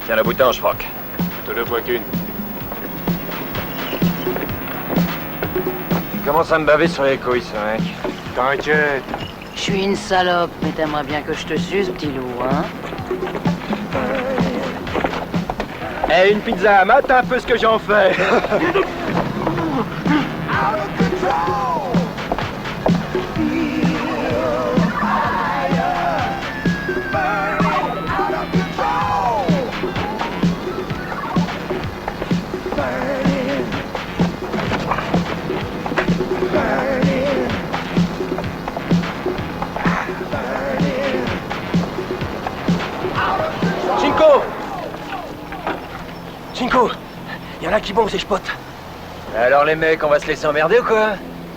Tiens la boutange, Franck. Je te le vois qu'une. Il commence à me baver sur les couilles, ce mec. T'inquiète. Je suis une salope, mais t'aimerais bien que je te suce, petit loup, hein? Eh, une pizza, mate un peu ce que j'en fais. Cinco, y en a qui bombent ces spots. Alors les mecs, on va se laisser emmerder ou quoi?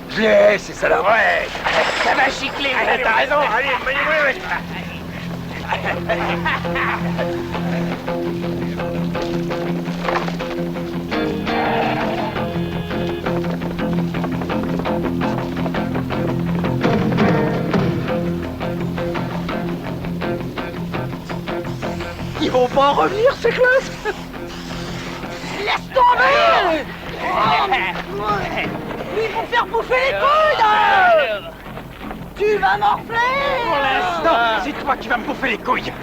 Je les c'est ça là. Ouais. Ça va chicler! T'as raison, allez, ouais. Ils vont pas en revenir, ces classes! Laisse tomber! Ils vont faire bouffer les couilles, là! Tu vas morfler! Pour l'instant, c'est toi qui vas me bouffer les couilles.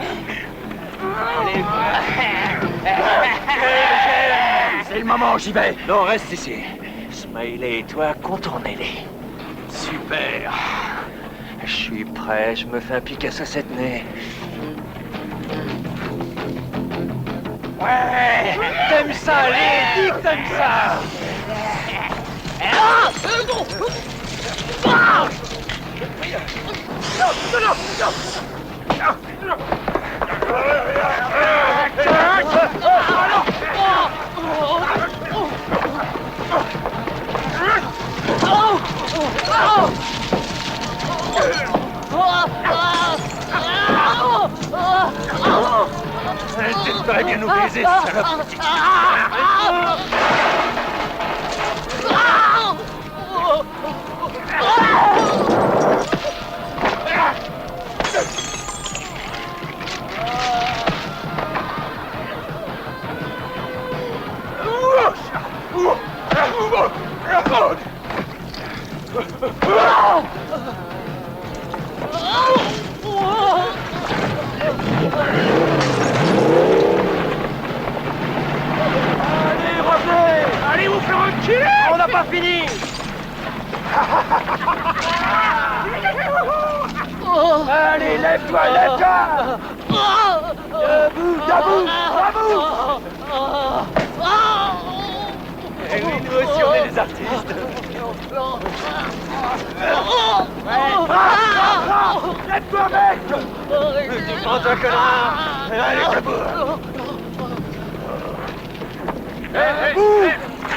C'est le moment, j'y vais. Non, reste ici. Smiley et toi, contournez-les. Super. Je suis prêt, je me fais un Picasso cette nez. Ouais, t'aimes ça, allez, dis que t'aimes ça. T'aurais bien nous baiser, salope. Allez, revenez! Allez vous faire enculer! On n'a pas fini! Allez, lève-toi, lève-toi! Debout! Et oui, nous aussi, on est des artistes. Lève-toi, mec! Défends-toi, connard! Allez, debout!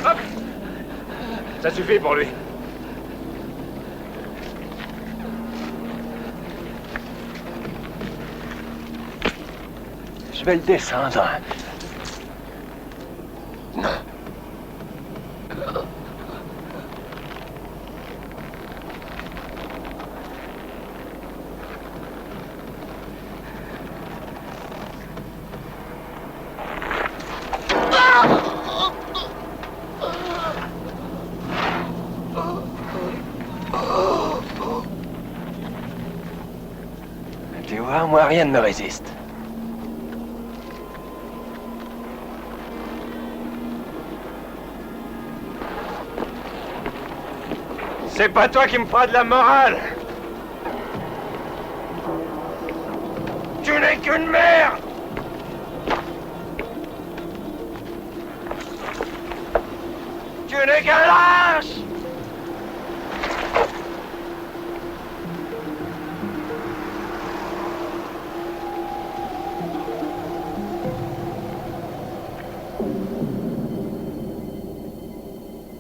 Hop. Ça suffit pour lui. Je vais le descendre. Tu vois, moi, rien ne me résiste. C'est pas toi qui me feras de la morale. Tu n'es qu'une merde! Tu n'es qu'un lâche!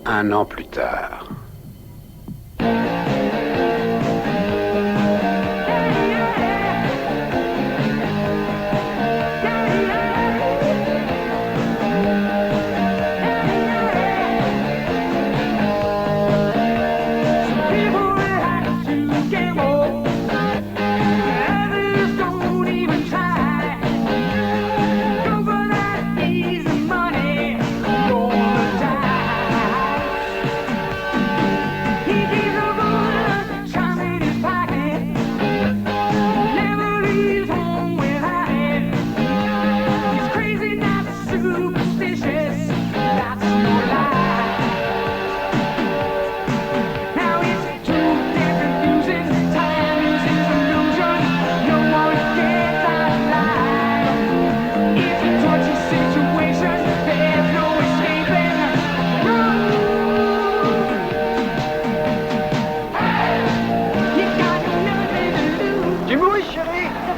Un an plus tard.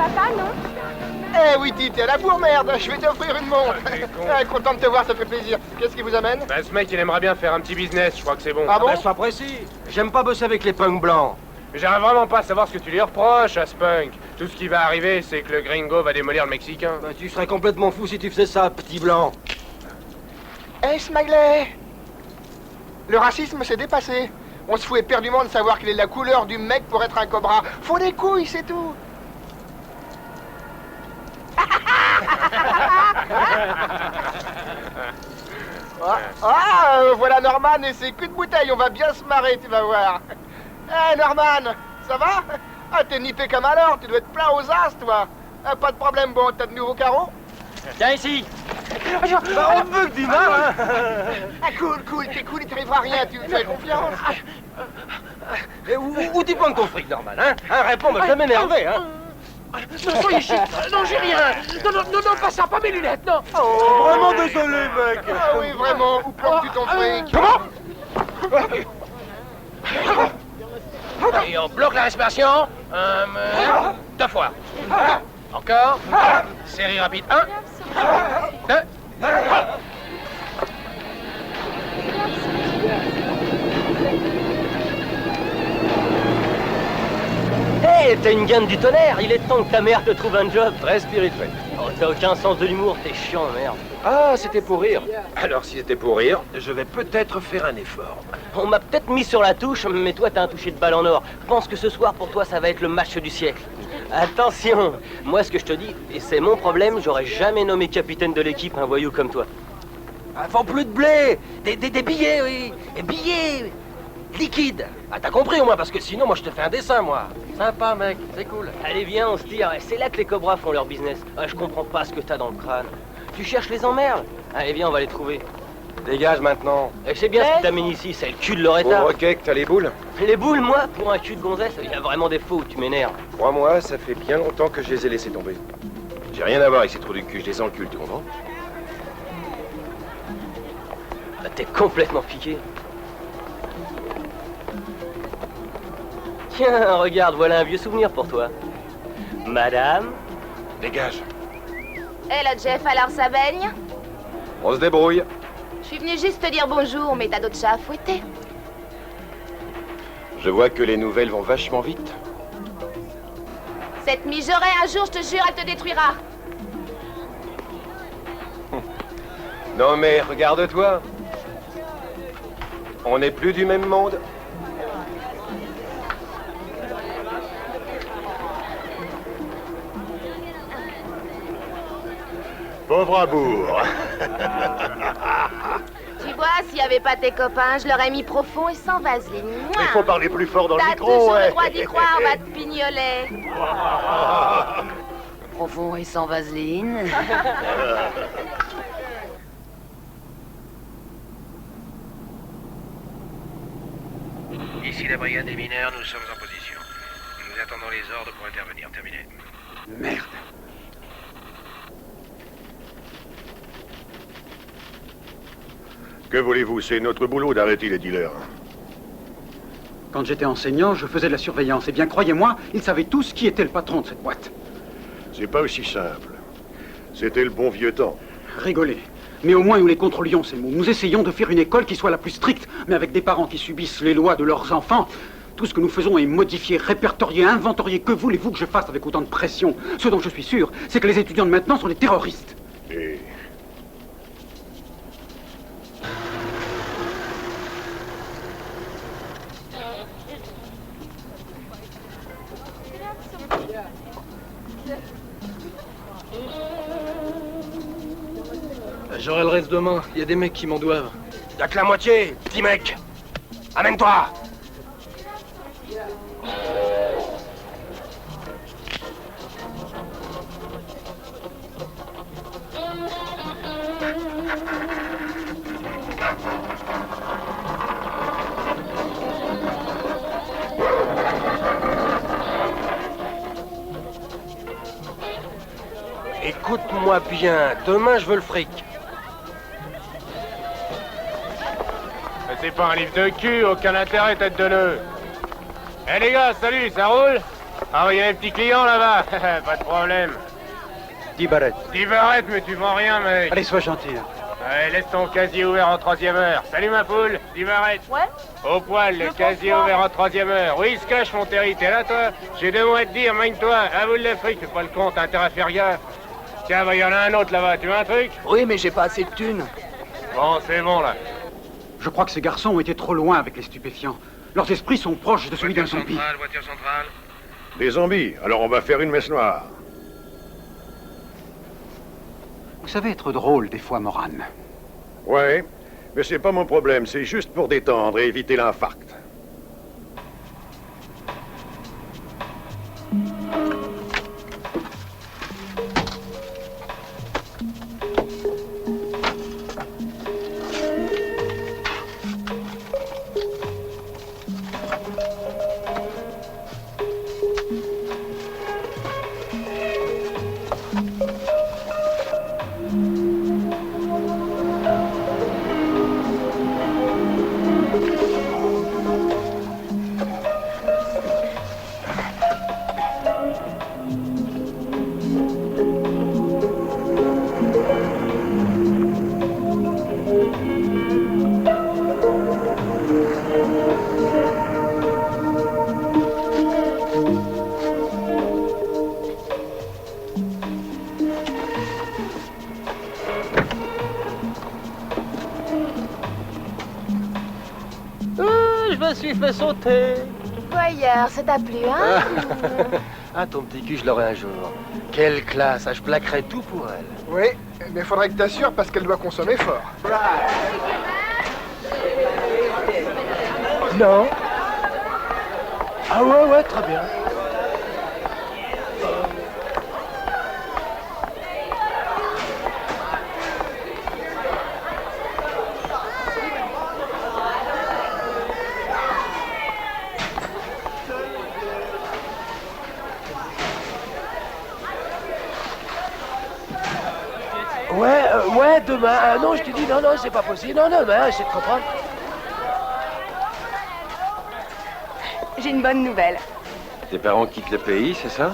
papa, non? Eh oui, Tite, t'es à la bourre, merde. Je vais t'offrir une montre. Ah, t'es con. Content de te voir, ça fait plaisir. Qu'est-ce qui vous amène? Ben, ce mec, il aimerait bien faire un petit business, je crois que c'est bon. Ah bon? Ben, sois précis. J'aime pas bosser avec les punks blancs. Mais j'aimerais vraiment pas savoir ce que tu lui reproches à ce punk. Tout ce qui va arriver, c'est que le gringo va démolir le Mexicain. Ben, tu serais complètement fou si tu faisais ça, petit blanc. Eh, Smiley! Le racisme s'est dépassé. On se fout éperdument de savoir quelle est la couleur du mec pour être un cobra. Faut des couilles, c'est tout. Voilà Norman et ses coups de bouteille. On va bien se marrer, tu vas voir. Eh, Norman, ça va? Ah, t'es nippé comme alors. Tu dois être plein aux as, toi. Ah, pas de problème, bon, t'as de nouveaux carreaux? Tiens ici. Ben, on veut que du mal, hein. Ah, cool, t'es cool, il t'arrivera rien, tu me fais confiance. Et où tu prends ton fric, Norman, hein? Réponds, moi, je vais m'énerver, hein. Non, soyez chic. Non, j'ai rien. Non, pas ça, pas mes lunettes, non. Oh, Vraiment désolé, mec. Ah oui, vraiment, où plantes-tu ton fric? Et on bloque la respiration. 2 fois. Encore. Série rapide. 1, 2. Hé, t'as une gamme du tonnerre, il est temps que ta mère te trouve un job. Très spirituel. Oh, t'as aucun sens de l'humour, t'es chiant, merde. Ah, c'était pour rire. Alors, si c'était pour rire, je vais peut-être faire un effort. On m'a peut-être mis sur la touche, mais toi t'as un toucher de balle en or. Je pense que ce soir pour toi ça va être le match du siècle. Attention, moi ce que je te dis, et c'est mon problème, j'aurais jamais nommé capitaine de l'équipe un voyou comme toi. Ah, faut plus de blé. Des billets, oui. Des billets. Liquides. Ah, t'as compris au moins, parce que sinon, moi, je te fais un dessin, moi. Sympa, mec. C'est cool. Allez viens, on se tire, c'est là que les cobras font leur business. Ah, je comprends pas ce que t'as dans le crâne. Tu cherches les emmerdes? Allez viens, on va les trouver. Dégage maintenant. Et je sais bien ce qui t'amène ici, c'est le cul de Loretta. Bon, ok, que t'as les boules. Les boules, moi, pour un cul de gonzesse, il y a vraiment des faux où tu m'énerves. Crois-moi, ça fait bien longtemps que je les ai laissés tomber. J'ai rien à voir avec ces trous du cul, je les encule, tu comprends? Ah, t'es complètement piqué. Tiens, regarde, voilà un vieux souvenir pour toi. Madame? Dégage. Eh, là, Jeff, alors ça baigne? On se débrouille. Je suis venue juste te dire bonjour, mais t'as d'autres chats à fouetter. Je vois que les nouvelles vont vachement vite. Cette mijaurée, un jour, je te jure, elle te détruira. Non mais, regarde-toi. On n'est plus du même monde. Pauvre abour. Tu vois, s'il n'y avait pas tes copains, je l'aurais mis profond et sans vaseline. Il faut parler plus fort dans le T'as micro, toujours ouais. le droit d'y croire, va te pignoler. Profond et sans vaseline. Ici la brigade des mineurs, nous sommes en position. Nous attendons les ordres pour intervenir. Terminé. Merde. Que voulez-vous? C'est notre boulot d'arrêter les dealers. Quand j'étais enseignant, je faisais de la surveillance. Et bien, croyez-moi, ils savaient tous qui était le patron de cette boîte. C'est pas aussi simple. C'était le bon vieux temps. Rigolez. Mais au moins, nous les contrôlions, ces mots. Nous essayons de faire une école qui soit la plus stricte, mais avec des parents qui subissent les lois de leurs enfants. Tout ce que nous faisons est modifier, répertorier, inventorier. Que voulez-vous que je fasse avec autant de pression? Ce dont je suis sûr, c'est que les étudiants de maintenant sont des terroristes. Et... J'aurai le reste demain. Il y a des mecs qui m'en doivent. Y'a que la moitié, petit mec. Amène-toi. Écoute-moi bien. Demain, je veux le fric. C'est pas un livre de cul, aucun intérêt, tête de nœud. Eh les gars, salut, ça roule? Ah, il y a un petit client là-bas. Pas de problème. 10 barrettes. 10 barrettes, mais tu vends rien, mec. Allez, sois gentil. Allez, laisse ton casier ouvert en 3e heure. Salut, ma poule. 10 barrettes. Ouais. Au poil, le casier ouvert en 3e heure. Oui, il se cache, mon Terry. T'es là, toi? J'ai 2 mots à te dire, magne-toi. À vous le fric, fais pas le con, t'as intérêt à faire gaffe. Tiens, bah, il y en a un autre là-bas. Tu veux un truc? Oui, mais j'ai pas assez de thunes. Bon, c'est bon, là. Je crois que ces garçons ont été trop loin avec les stupéfiants. Leurs esprits sont proches de celui d'un zombie. Voiture centrale. Des zombies. Alors on va faire une messe noire. Vous savez être drôle des fois, Moran. Ouais, mais c'est pas mon problème. C'est juste pour détendre et éviter l'infarct. Je me suis fait sauter. Voyeur, ça t'a plu, hein? Ah, ton petit cul, je l'aurai un jour. Quelle classe, ah, je plaquerai tout pour elle. Oui, mais faudrait que t'assures parce qu'elle doit consommer fort. Non. Ah ouais, très bien. Ouais, demain. Non, je te dis, non, c'est pas possible. Non, demain, essaie de comprendre. J'ai une bonne nouvelle. Tes parents quittent le pays, c'est ça?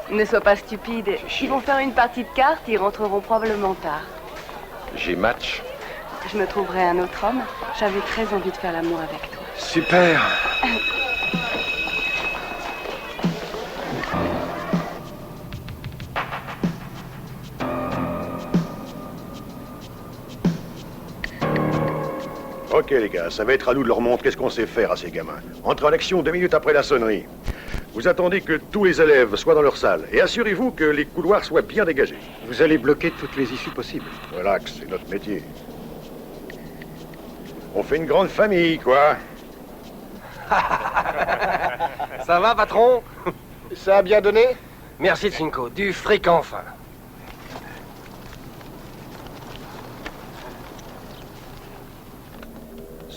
Ne sois pas stupide. Ils vont faire une partie de cartes, ils rentreront probablement tard. J'ai match. Je me trouverai un autre homme. J'avais très envie de faire l'amour avec toi. Super. Ok les gars, ça va être à nous de leur montrer ce qu'on sait faire à ces gamins. Entre en action 2 minutes après la sonnerie. Vous attendez que tous les élèves soient dans leur salle et assurez-vous que les couloirs soient bien dégagés. Vous allez bloquer toutes les issues possibles. Relax, c'est notre métier. On fait une grande famille, quoi. Ça va, patron? Ça a bien donné? Merci, Cinco. Du fric enfin.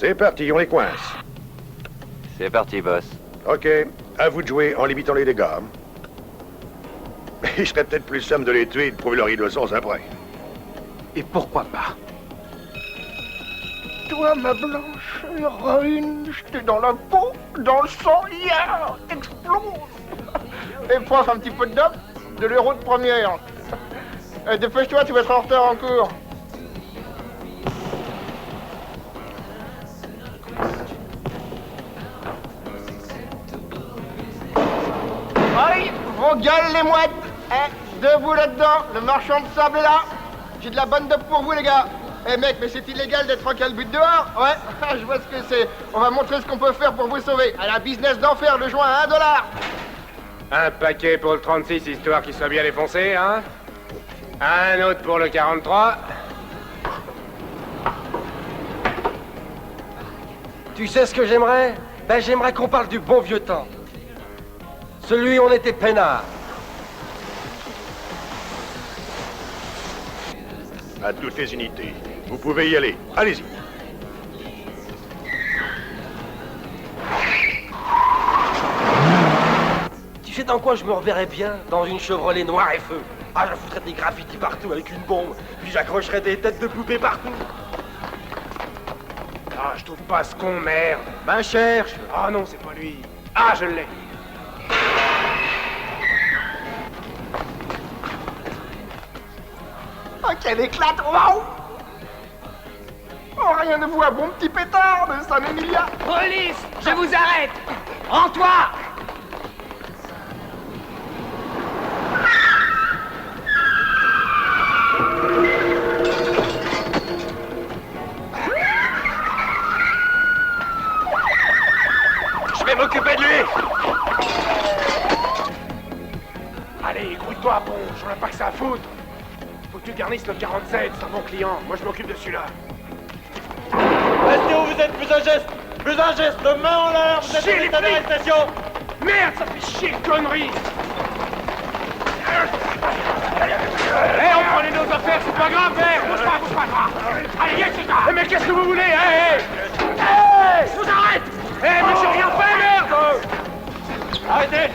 C'est parti, on les coince. C'est parti, boss. Ok, à vous de jouer en limitant les dégâts. Il serait peut-être plus simple de les tuer et de prouver leur innocence après. Et pourquoi pas? Toi, ma blanche héroïne, j'étais dans la peau, dans le sang, explose. Et prof, un petit peu de dope, de l'euro de première. Dépêche-toi, tu vas être en retard en cours. Aïe, vos gueules les mouettes. Debout là-dedans, le marchand de sable est là. J'ai de la bonne dope pour vous les gars. Mec, mais c'est illégal d'être en calbute dehors. Ouais, je vois ce que c'est. On va montrer ce qu'on peut faire pour vous sauver. À la business d'enfer, le joint à $1. Un paquet pour le 36, histoire qu'il soit bien défoncé, hein? Un autre pour le 43. Tu sais ce que j'aimerais? Ben, j'aimerais qu'on parle du bon vieux temps. Celui où on était peinard. À toutes les unités. Vous pouvez y aller. Allez-y. Tu sais dans quoi je me reverrais bien? Dans une Chevrolet noire et feu. Ah, je foutrais des graffitis partout avec une bombe. Puis j'accrocherais des têtes de poupées partout. Ah, je trouve pas ce con, merde. Ben, cherche. Ah non, c'est pas lui. Ah, je l'ai. Ah, quelle éclate! Waouh! Oh, rien ne vous à bon petit pétard de San Emilia! Police, je vous arrête! Rends-toi! Je vais m'occuper de lui! Allez, grouille-toi, bon, j'en ai pas que ça à foutre. Faut que tu garnisses le 47, c'est un bon client. Moi, je m'occupe de celui-là. Restez où vous êtes, plus un geste! Plus un geste! Main en l'air, vous êtes en état d'arrestation! Merde, ça fait chier de conneries! Eh, on prend les deux affaires, c'est pas grave, eh! Bouge pas! Allez, viens, c'est ça! Mais qu'est-ce que vous voulez, eh! Je vous arrête! Eh, mais j'ai rien fait, merde! Arrêtez!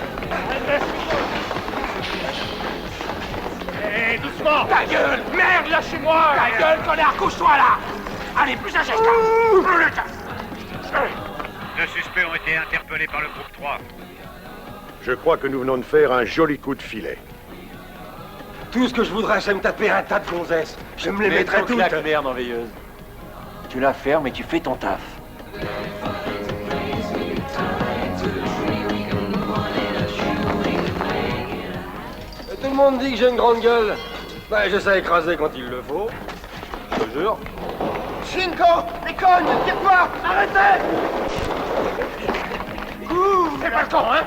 Eh, doucement! Ta gueule! Merde, lâchez-moi! Ta gueule, connard, couche-toi, là! Allez, plus un geste! Deux suspects ont été interpellés par le groupe 3. Je crois que nous venons de faire un joli coup de filet. Tout ce que je voudrais, c'est me taper un tas de gonzesses. Je me les mettrais toutes. la merde en veilleuse. Tu la fermes et tu fais ton taf. Tout le monde dit que j'ai une grande gueule. Ben, je sais écraser quand il le faut. Je te jure. Cinco! Déconne! Tire-toi! Arrêtez! C'est pas le temps, hein?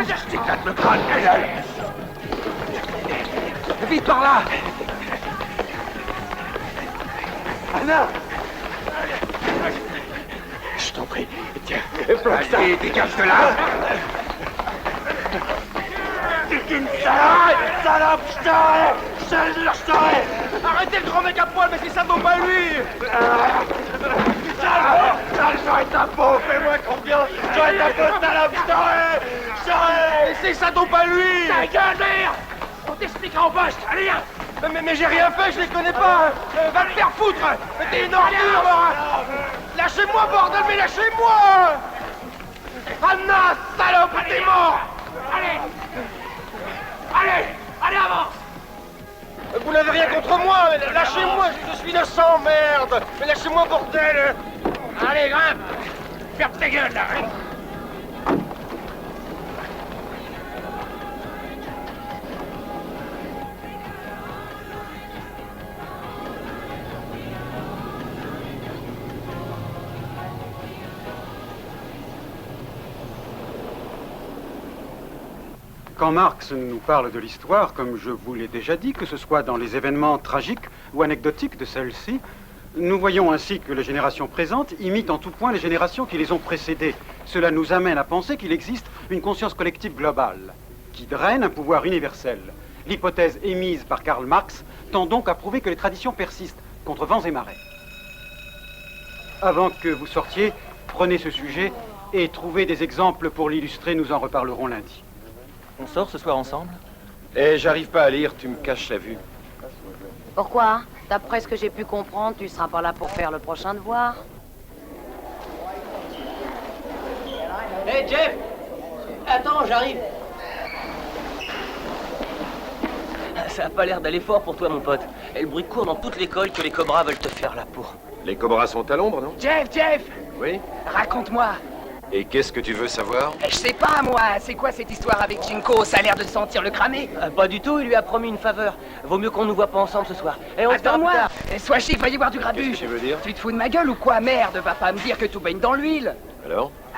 Je t'éclate le crâne, vite par là! Anna! Je t'en prie, tiens. Allez, dégage de là! T'es une salope, je t'aurai! Arrêtez le grand mec à poil, mais c'est ça vaut pas lui! J'aurais ta peau, fais-moi confiance! J'aurais ta peau, salope, je t'aurai! C'est ça vaut pas lui! Ta gueule, merde! On t'expliquera en poste, allez, viens! Mais j'ai rien fait, je les connais pas! Va te faire foutre! Mais t'es une ordure, Laura! Lâchez-moi, bordel, mais lâchez-moi! Anna, salope, t'es mort! Allez! Allez! Allez, avance! Vous n'avez rien contre moi! Lâchez-moi, je suis innocent, merde! Mais lâchez-moi, bordel! Allez, grimpe! Ferme ta gueule, là! Quand Marx nous parle de l'histoire, comme je vous l'ai déjà dit, que ce soit dans les événements tragiques ou anecdotiques de celle-ci, nous voyons ainsi que les générations présentes imitent en tout point les générations qui les ont précédées. Cela nous amène à penser qu'il existe une conscience collective globale, qui draine un pouvoir universel. L'hypothèse émise par Karl Marx tend donc à prouver que les traditions persistent contre vents et marées. Avant que vous sortiez, prenez ce sujet et trouvez des exemples pour l'illustrer, nous en reparlerons lundi. On sort ce soir ensemble? Eh, j'arrive pas à lire, tu me caches la vue. Pourquoi? D'après ce que j'ai pu comprendre, tu seras pas là pour faire le prochain devoir. Hé, Jeff! Attends, j'arrive. Ça a pas l'air d'aller fort pour toi, mon pote. Et le bruit court dans toute l'école que les cobras veulent te faire la peau. Les cobras sont à l'ombre, non? Jeff! Oui? Raconte-moi. Et qu'est-ce que tu veux savoir? Je sais pas, moi. C'est quoi cette histoire avec Cinco? Ça a l'air de sentir le cramer. Pas du tout, il lui a promis une faveur. Vaut mieux qu'on nous voit pas ensemble ce soir. Et on se verra plus Attends-moi. tard. Sois chic, va y voir du grabuge. Qu'est-ce que tu veux dire? Tu te fous de ma gueule ou quoi? Merde, va pas me dire que tout baigne dans l'huile.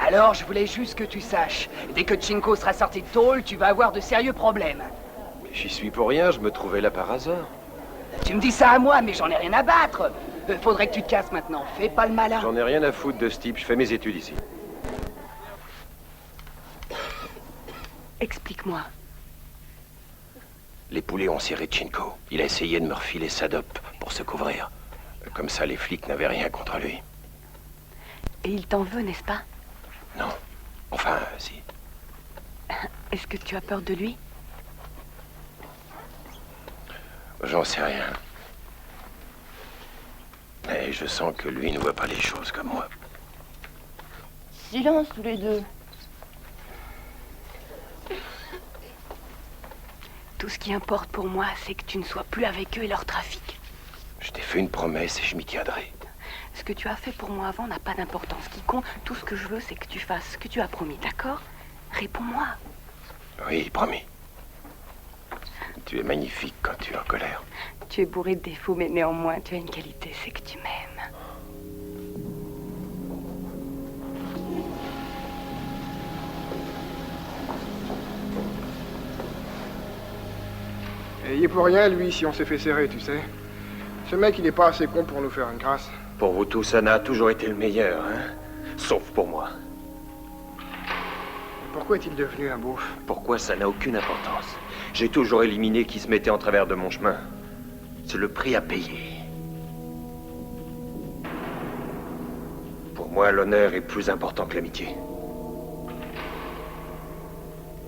Alors, je voulais juste que tu saches. Dès que Cinco sera sorti de tôle, tu vas avoir de sérieux problèmes. Mais j'y suis pour rien, je me trouvais là par hasard. Tu me dis ça à moi, mais j'en ai rien à battre. Faudrait que tu te casses maintenant. Fais pas le malin. J'en ai rien à foutre de ce type, je fais mes études ici. Explique-moi. Les poulets ont serré Cinco. Il a essayé de me refiler sa dope pour se couvrir. Comme ça, les flics n'avaient rien contre lui. Et il t'en veut, n'est-ce pas? Non. Enfin, si. Est-ce que tu as peur de lui? J'en sais rien. Mais je sens que lui ne voit pas les choses comme moi. Silence tous les deux. Tout ce qui importe pour moi, c'est que tu ne sois plus avec eux et leur trafic. Je t'ai fait une promesse et je m'y tiendrai. Ce que tu as fait pour moi avant n'a pas d'importance. Ce qui compte, tout ce que je veux, c'est que tu fasses ce que tu as promis, d'accord? Réponds-moi. Oui, promis. Tu es magnifique quand tu es en colère. Tu es bourré de défauts, mais néanmoins, tu as une qualité, c'est que tu m'aimes. Et il est pour rien, lui, si on s'est fait serrer, tu sais. Ce mec, il est pas assez con pour nous faire une grâce. Pour vous tous, Anna a toujours été le meilleur, hein? Sauf pour moi. Pourquoi est-il devenu un beauf? Pourquoi, ça n'a aucune importance. J'ai toujours éliminé qui se mettait en travers de mon chemin. C'est le prix à payer. Pour moi, l'honneur est plus important que l'amitié.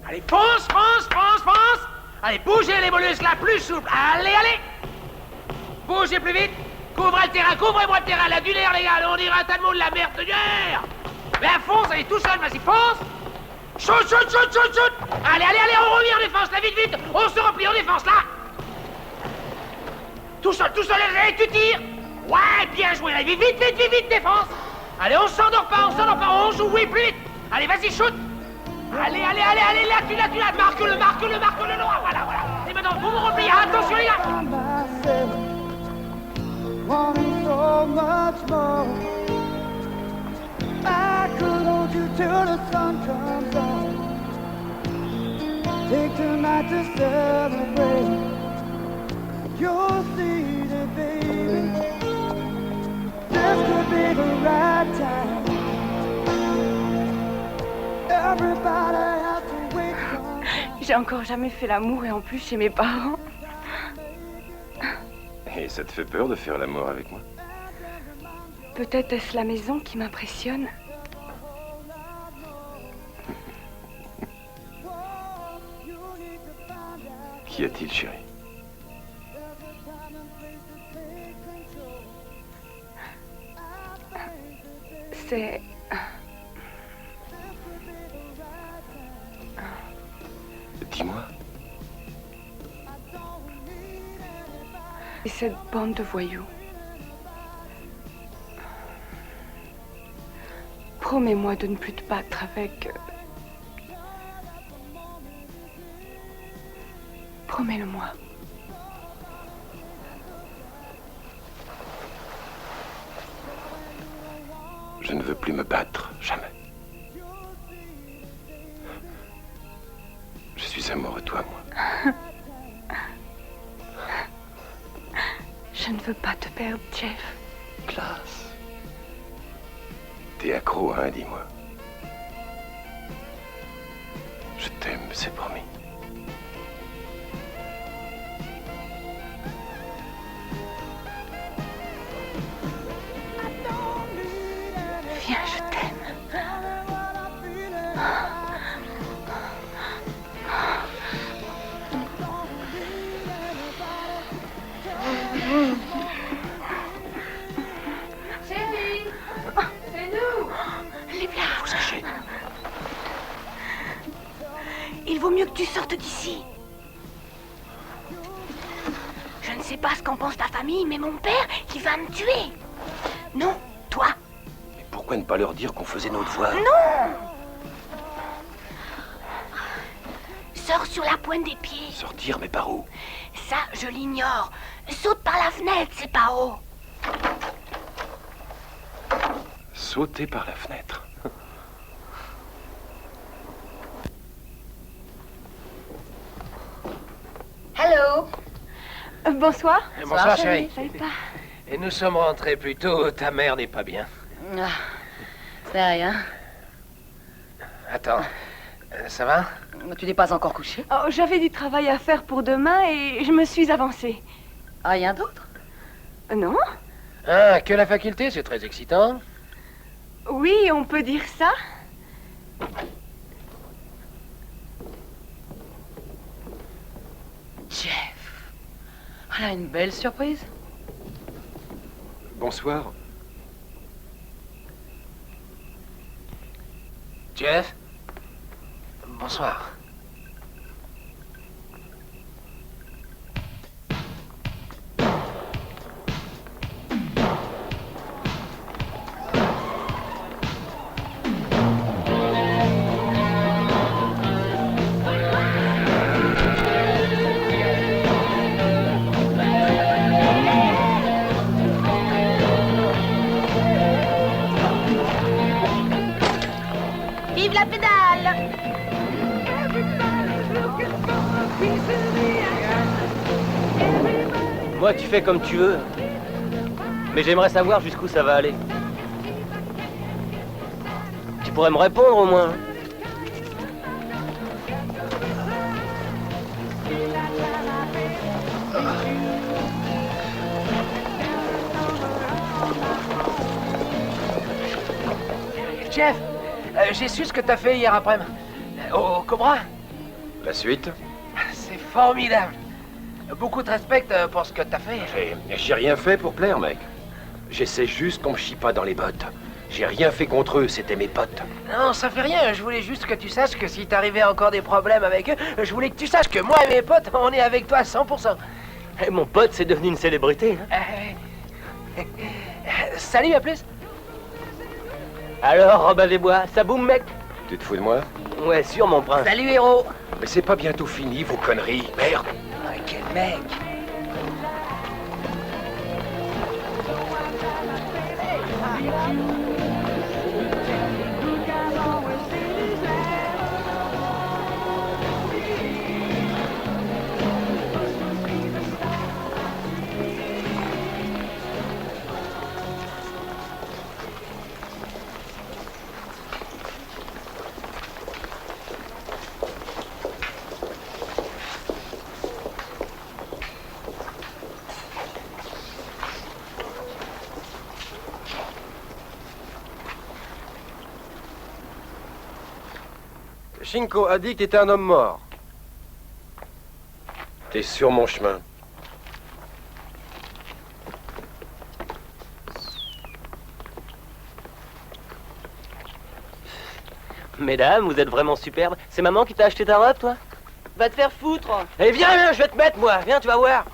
Allez, fonce, fonce, fonce, fonce! Allez, bougez les mollusques là, plus souple. Allez, allez! Bougez plus vite! Couvrez le terrain, couvrez-moi le terrain, là, du nerf, les gars, on dirait un tas de mots de la merde de guerre! Mais fonce, allez, tout seul, vas-y, fonce! Shoot, shoot, shoot, shoot, shoot! Allez, allez, allez, on revient en défense, là, vite, vite! On se replie en défense, là! Tout seul, allez, tu tires! Ouais, bien joué, là, vite, vite, vite, vite, vite, défense! Allez, on s'endort pas, on joue, oui, plus vite! Allez, vas-y, shoot! Allez, allez, allez, allez, là, tu l'as, marque-le, noir, voilà, voilà! Et maintenant, vous vous repliez, attention, les gars! Wanting so much more. I could hold you till the sun comes up. Take tonight to celebrate. You'll see the baby. This could be the right time. Everybody has to wait. J'ai encore jamais fait l'amour et en plus chez mes parents. Et ça te fait peur de faire l'amour avec moi? Peut-être est-ce la maison qui m'impressionne. Qu'y a-t-il, chérie? C'est... Dis-moi. Et cette bande de voyous. Promets-moi de ne plus te battre avec... Promets-le-moi. Je ne veux plus me battre, jamais. Je suis amoureux de toi, moi. Je ne veux pas te perdre, Jeff. Classe. T'es accro, hein, dis-moi. Je t'aime, c'est promis. Viens, je t'aime. Chérie, c'est nous. Les blagues. Vous sachez. Il vaut mieux que tu sortes d'ici. Je ne sais pas ce qu'en pense ta famille, mais mon père, il va me tuer. Non, toi. Mais pourquoi ne pas leur dire qu'on faisait nos devoirs? Non! Sors sur la pointe des pieds. Sortir, mais par où? Ça, je l'ignore. Saute par la fenêtre, c'est pas haut. Sauter par la fenêtre. Hello. Bonsoir. Bonsoir, chérie. Salut, pas. Et nous sommes rentrés plus tôt, ta mère n'est pas bien. Ah, c'est rien. Attends, ça va? Tu n'es pas encore couché? Oh, j'avais du travail à faire pour demain et je me suis avancée. Rien d'autre? Non? Ah, que la faculté, c'est très excitant. Oui, on peut dire ça. Jeff. Elle a une belle surprise. Bonsoir. Jeff? Bonsoir. Vive la pédale! Moi, tu fais comme tu veux. Mais j'aimerais savoir jusqu'où ça va aller. Tu pourrais me répondre au moins. Jeff, j'ai su ce que t'as fait hier après-midi. Au Cobra. La suite? C'est formidable. Beaucoup de respect pour ce que t'as fait. J'ai rien fait pour plaire, mec. J'essaie juste qu'on me chie pas dans les bottes. J'ai rien fait contre eux, c'était mes potes. Non, ça fait rien. Je voulais juste que tu saches que si t'arrivais encore des problèmes avec eux, je voulais que tu saches que moi et mes potes, on est avec toi à 100%. Et mon pote, c'est devenu une célébrité. Hein. Salut, à plus. Alors, Robin des Bois, ça boum, mec? Tu te fous de moi? Ouais, sûr, mon prince. Salut, héros. Mais c'est pas bientôt fini, vos conneries. Merde. Ah, quel mec. Shinko a dit que t'étais un homme mort. T'es sur mon chemin. Mesdames, vous êtes vraiment superbes. C'est maman qui t'a acheté ta robe, toi? Va te faire foutre. Eh viens, je vais te mettre, moi. Viens, tu vas voir.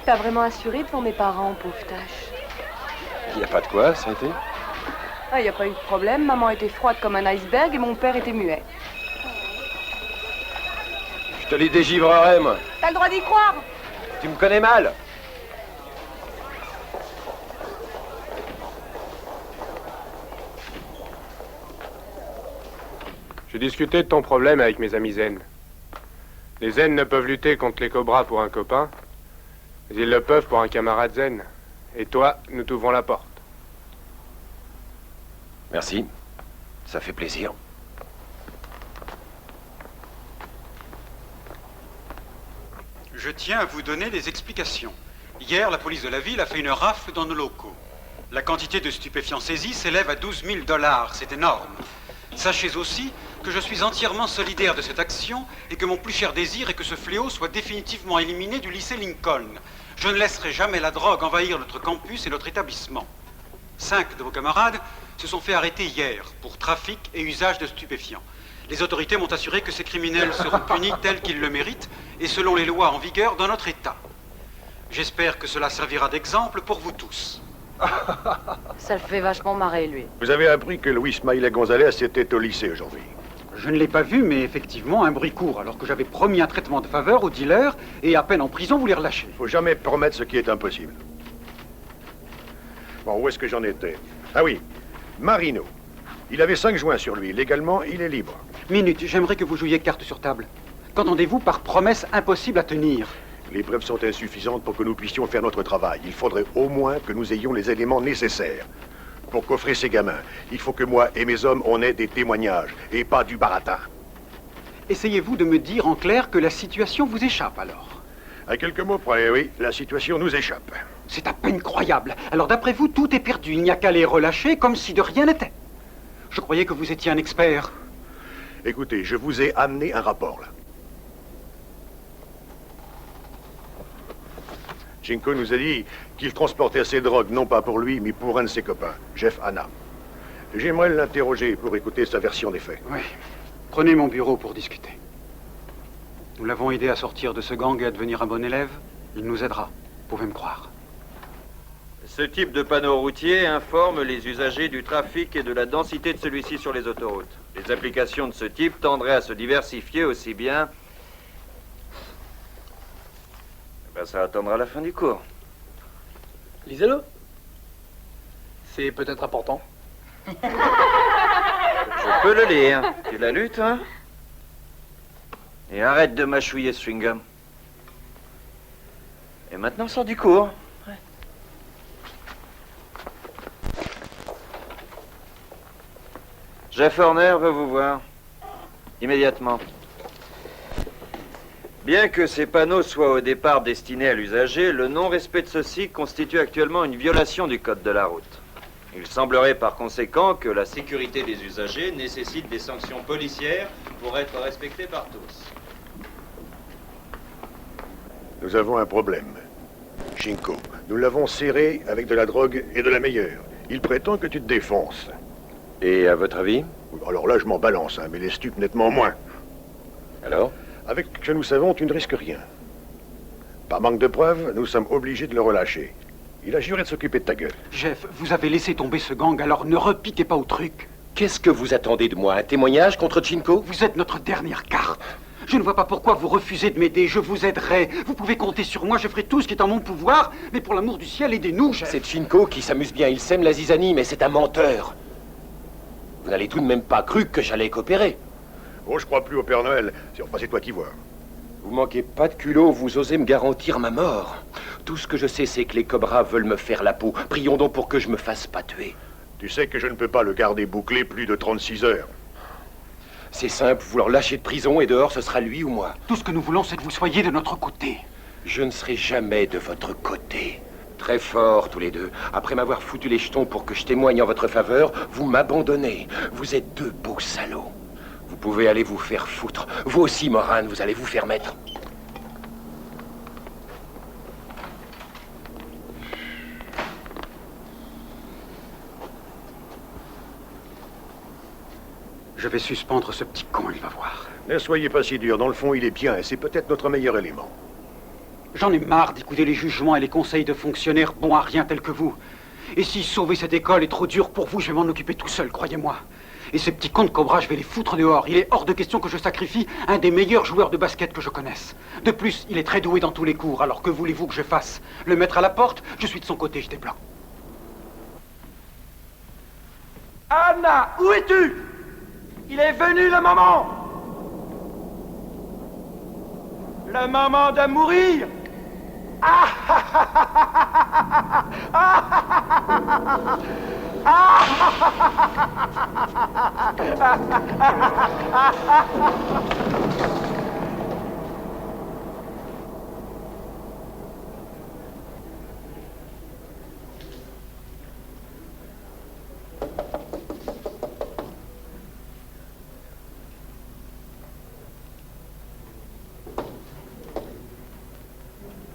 T'as vraiment assuré pour mes parents, pauvre tâche. Y a pas de quoi, ça a été? Ah, y a pas eu de problème. Maman était froide comme un iceberg et mon père était muet. Je te les dégivrerai, moi. T'as le droit d'y croire. Tu me connais mal. J'ai discuté de ton problème avec mes amis zen. Les zen ne peuvent lutter contre les cobras pour un copain, mais ils le peuvent pour un camarade zen. Et toi, nous t'ouvrons la porte. Merci. Ça fait plaisir. Je tiens à vous donner des explications. Hier, la police de la ville a fait une rafle dans nos locaux. La quantité de stupéfiants saisis s'élève à 12 000 $. C'est énorme. Sachez aussi que je suis entièrement solidaire de cette action et que mon plus cher désir est que ce fléau soit définitivement éliminé du lycée Lincoln. Je ne laisserai jamais la drogue envahir notre campus et notre établissement. 5 de vos camarades se sont fait arrêter hier pour trafic et usage de stupéfiants. Les autorités m'ont assuré que ces criminels seront punis tels qu'ils le méritent et selon les lois en vigueur dans notre État. J'espère que cela servira d'exemple pour vous tous. Ça le fait vachement marrer, lui. Vous avez appris que Luis Maïla Gonzalez était au lycée aujourd'hui. Je ne l'ai pas vu, mais effectivement, un bruit court, alors que j'avais promis un traitement de faveur aux dealers, et à peine en prison, vous les relâchez. Faut jamais promettre ce qui est impossible. Bon, où est-ce que j'en étais? Ah oui, Marino. Il avait 5 joints sur lui. Légalement, il est libre. Minute, j'aimerais que vous jouiez carte sur table. Qu'entendez-vous par promesse impossible à tenir? Les preuves sont insuffisantes pour que nous puissions faire notre travail. Il faudrait au moins que nous ayons les éléments nécessaires. Pour coffrer ces gamins, il faut que moi et mes hommes, on ait des témoignages, et pas du baratin. Essayez-vous de me dire en clair que la situation vous échappe, alors? À quelques mots près, oui, la situation nous échappe. C'est à peine croyable. Alors d'après vous, tout est perdu. Il n'y a qu'à les relâcher comme si de rien n'était. Je croyais que vous étiez un expert. Écoutez, je vous ai amené un rapport, là. Shinko nous a dit qu'il transportait ses drogues, non pas pour lui, mais pour un de ses copains, Jeff Hanna. J'aimerais l'interroger pour écouter sa version des faits. Oui. Prenez mon bureau pour discuter. Nous l'avons aidé à sortir de ce gang et à devenir un bon élève. Il nous aidera. Vous pouvez me croire. Ce type de panneau routier informe les usagers du trafic et de la densité de celui-ci sur les autoroutes. Les applications de ce type tendraient à se diversifier aussi bien... ça attendra la fin du cours. Lisez-le. C'est peut-être important. Je peux le lire. Tu l'as lu, toi? Et arrête de mâchouiller ce chewing-gum. Et maintenant, sors du cours. Jeff Horner veut vous voir. Immédiatement. Bien que ces panneaux soient au départ destinés à l'usager, le non-respect de ceux-ci constitue actuellement une violation du code de la route. Il semblerait par conséquent que la sécurité des usagers nécessite des sanctions policières pour être respectées par tous. Nous avons un problème. Shinko, nous l'avons serré avec de la drogue et de la meilleure. Il prétend que tu te défonces. Et à votre avis? Alors là, je m'en balance, hein, mais les stupes nettement moins. Alors? Avec ce que nous savons, tu ne risques rien. Par manque de preuves, nous sommes obligés de le relâcher. Il a juré de s'occuper de ta gueule. Jeff, vous avez laissé tomber ce gang, alors ne repiquez pas au truc. Qu'est-ce que vous attendez de moi? Un témoignage contre Shinko? Vous êtes notre dernière carte. Je ne vois pas pourquoi vous refusez de m'aider. Je vous aiderai. Vous pouvez compter sur moi. Je ferai tout ce qui est en mon pouvoir. Mais pour l'amour du ciel, aidez-nous, Jeff. C'est Shinko qui s'amuse bien. Il sème la zizanie, mais c'est un menteur. Vous n'allez tout de même pas cru que j'allais coopérer. Oh, je crois plus au Père Noël. C'est toi qui vois. Vous manquez pas de culot, vous osez me garantir ma mort. Tout ce que je sais, c'est que les cobras veulent me faire la peau. Prions donc pour que je me fasse pas tuer. Tu sais que je ne peux pas le garder bouclé plus de 36 heures. C'est simple, vous le lâchez de prison et dehors, ce sera lui ou moi. Tout ce que nous voulons, c'est que vous soyez de notre côté. Je ne serai jamais de votre côté. Très fort, tous les deux. Après m'avoir foutu les jetons pour que je témoigne en votre faveur, vous m'abandonnez. Vous êtes deux beaux salauds. Vous pouvez aller vous faire foutre. Vous aussi, Moran, vous allez vous faire mettre. Je vais suspendre ce petit con, il va voir. Ne soyez pas si dur. Dans le fond, il est bien et c'est peut-être notre meilleur élément. J'en ai marre d'écouter les jugements et les conseils de fonctionnaires bons à rien tels que vous. Et si sauver cette école est trop dur pour vous, je vais m'en occuper tout seul, croyez-moi. Et ces petits cons de Cobra, je vais les foutre dehors. Il est hors de question que je sacrifie un des meilleurs joueurs de basket que je connaisse. De plus, il est très doué dans tous les cours, alors que voulez-vous que je fasse? Le mettre à la porte? Je suis de son côté, je déblanc. Anna, où es-tu? Il est venu le moment! Le moment de mourir! Ah ah ah ah ah ah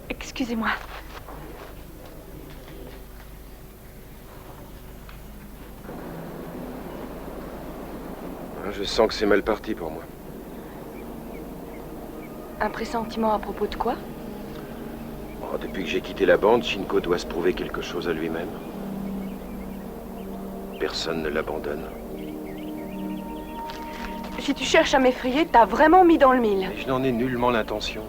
Excusez-moi. Je sens que c'est mal parti pour moi. Un pressentiment à propos de quoi? Oh, depuis que j'ai quitté la bande, Shinko doit se prouver quelque chose à lui-même. Personne ne l'abandonne. Si tu cherches à m'effrayer, t'as vraiment mis dans le mille. Et je n'en ai nullement l'intention.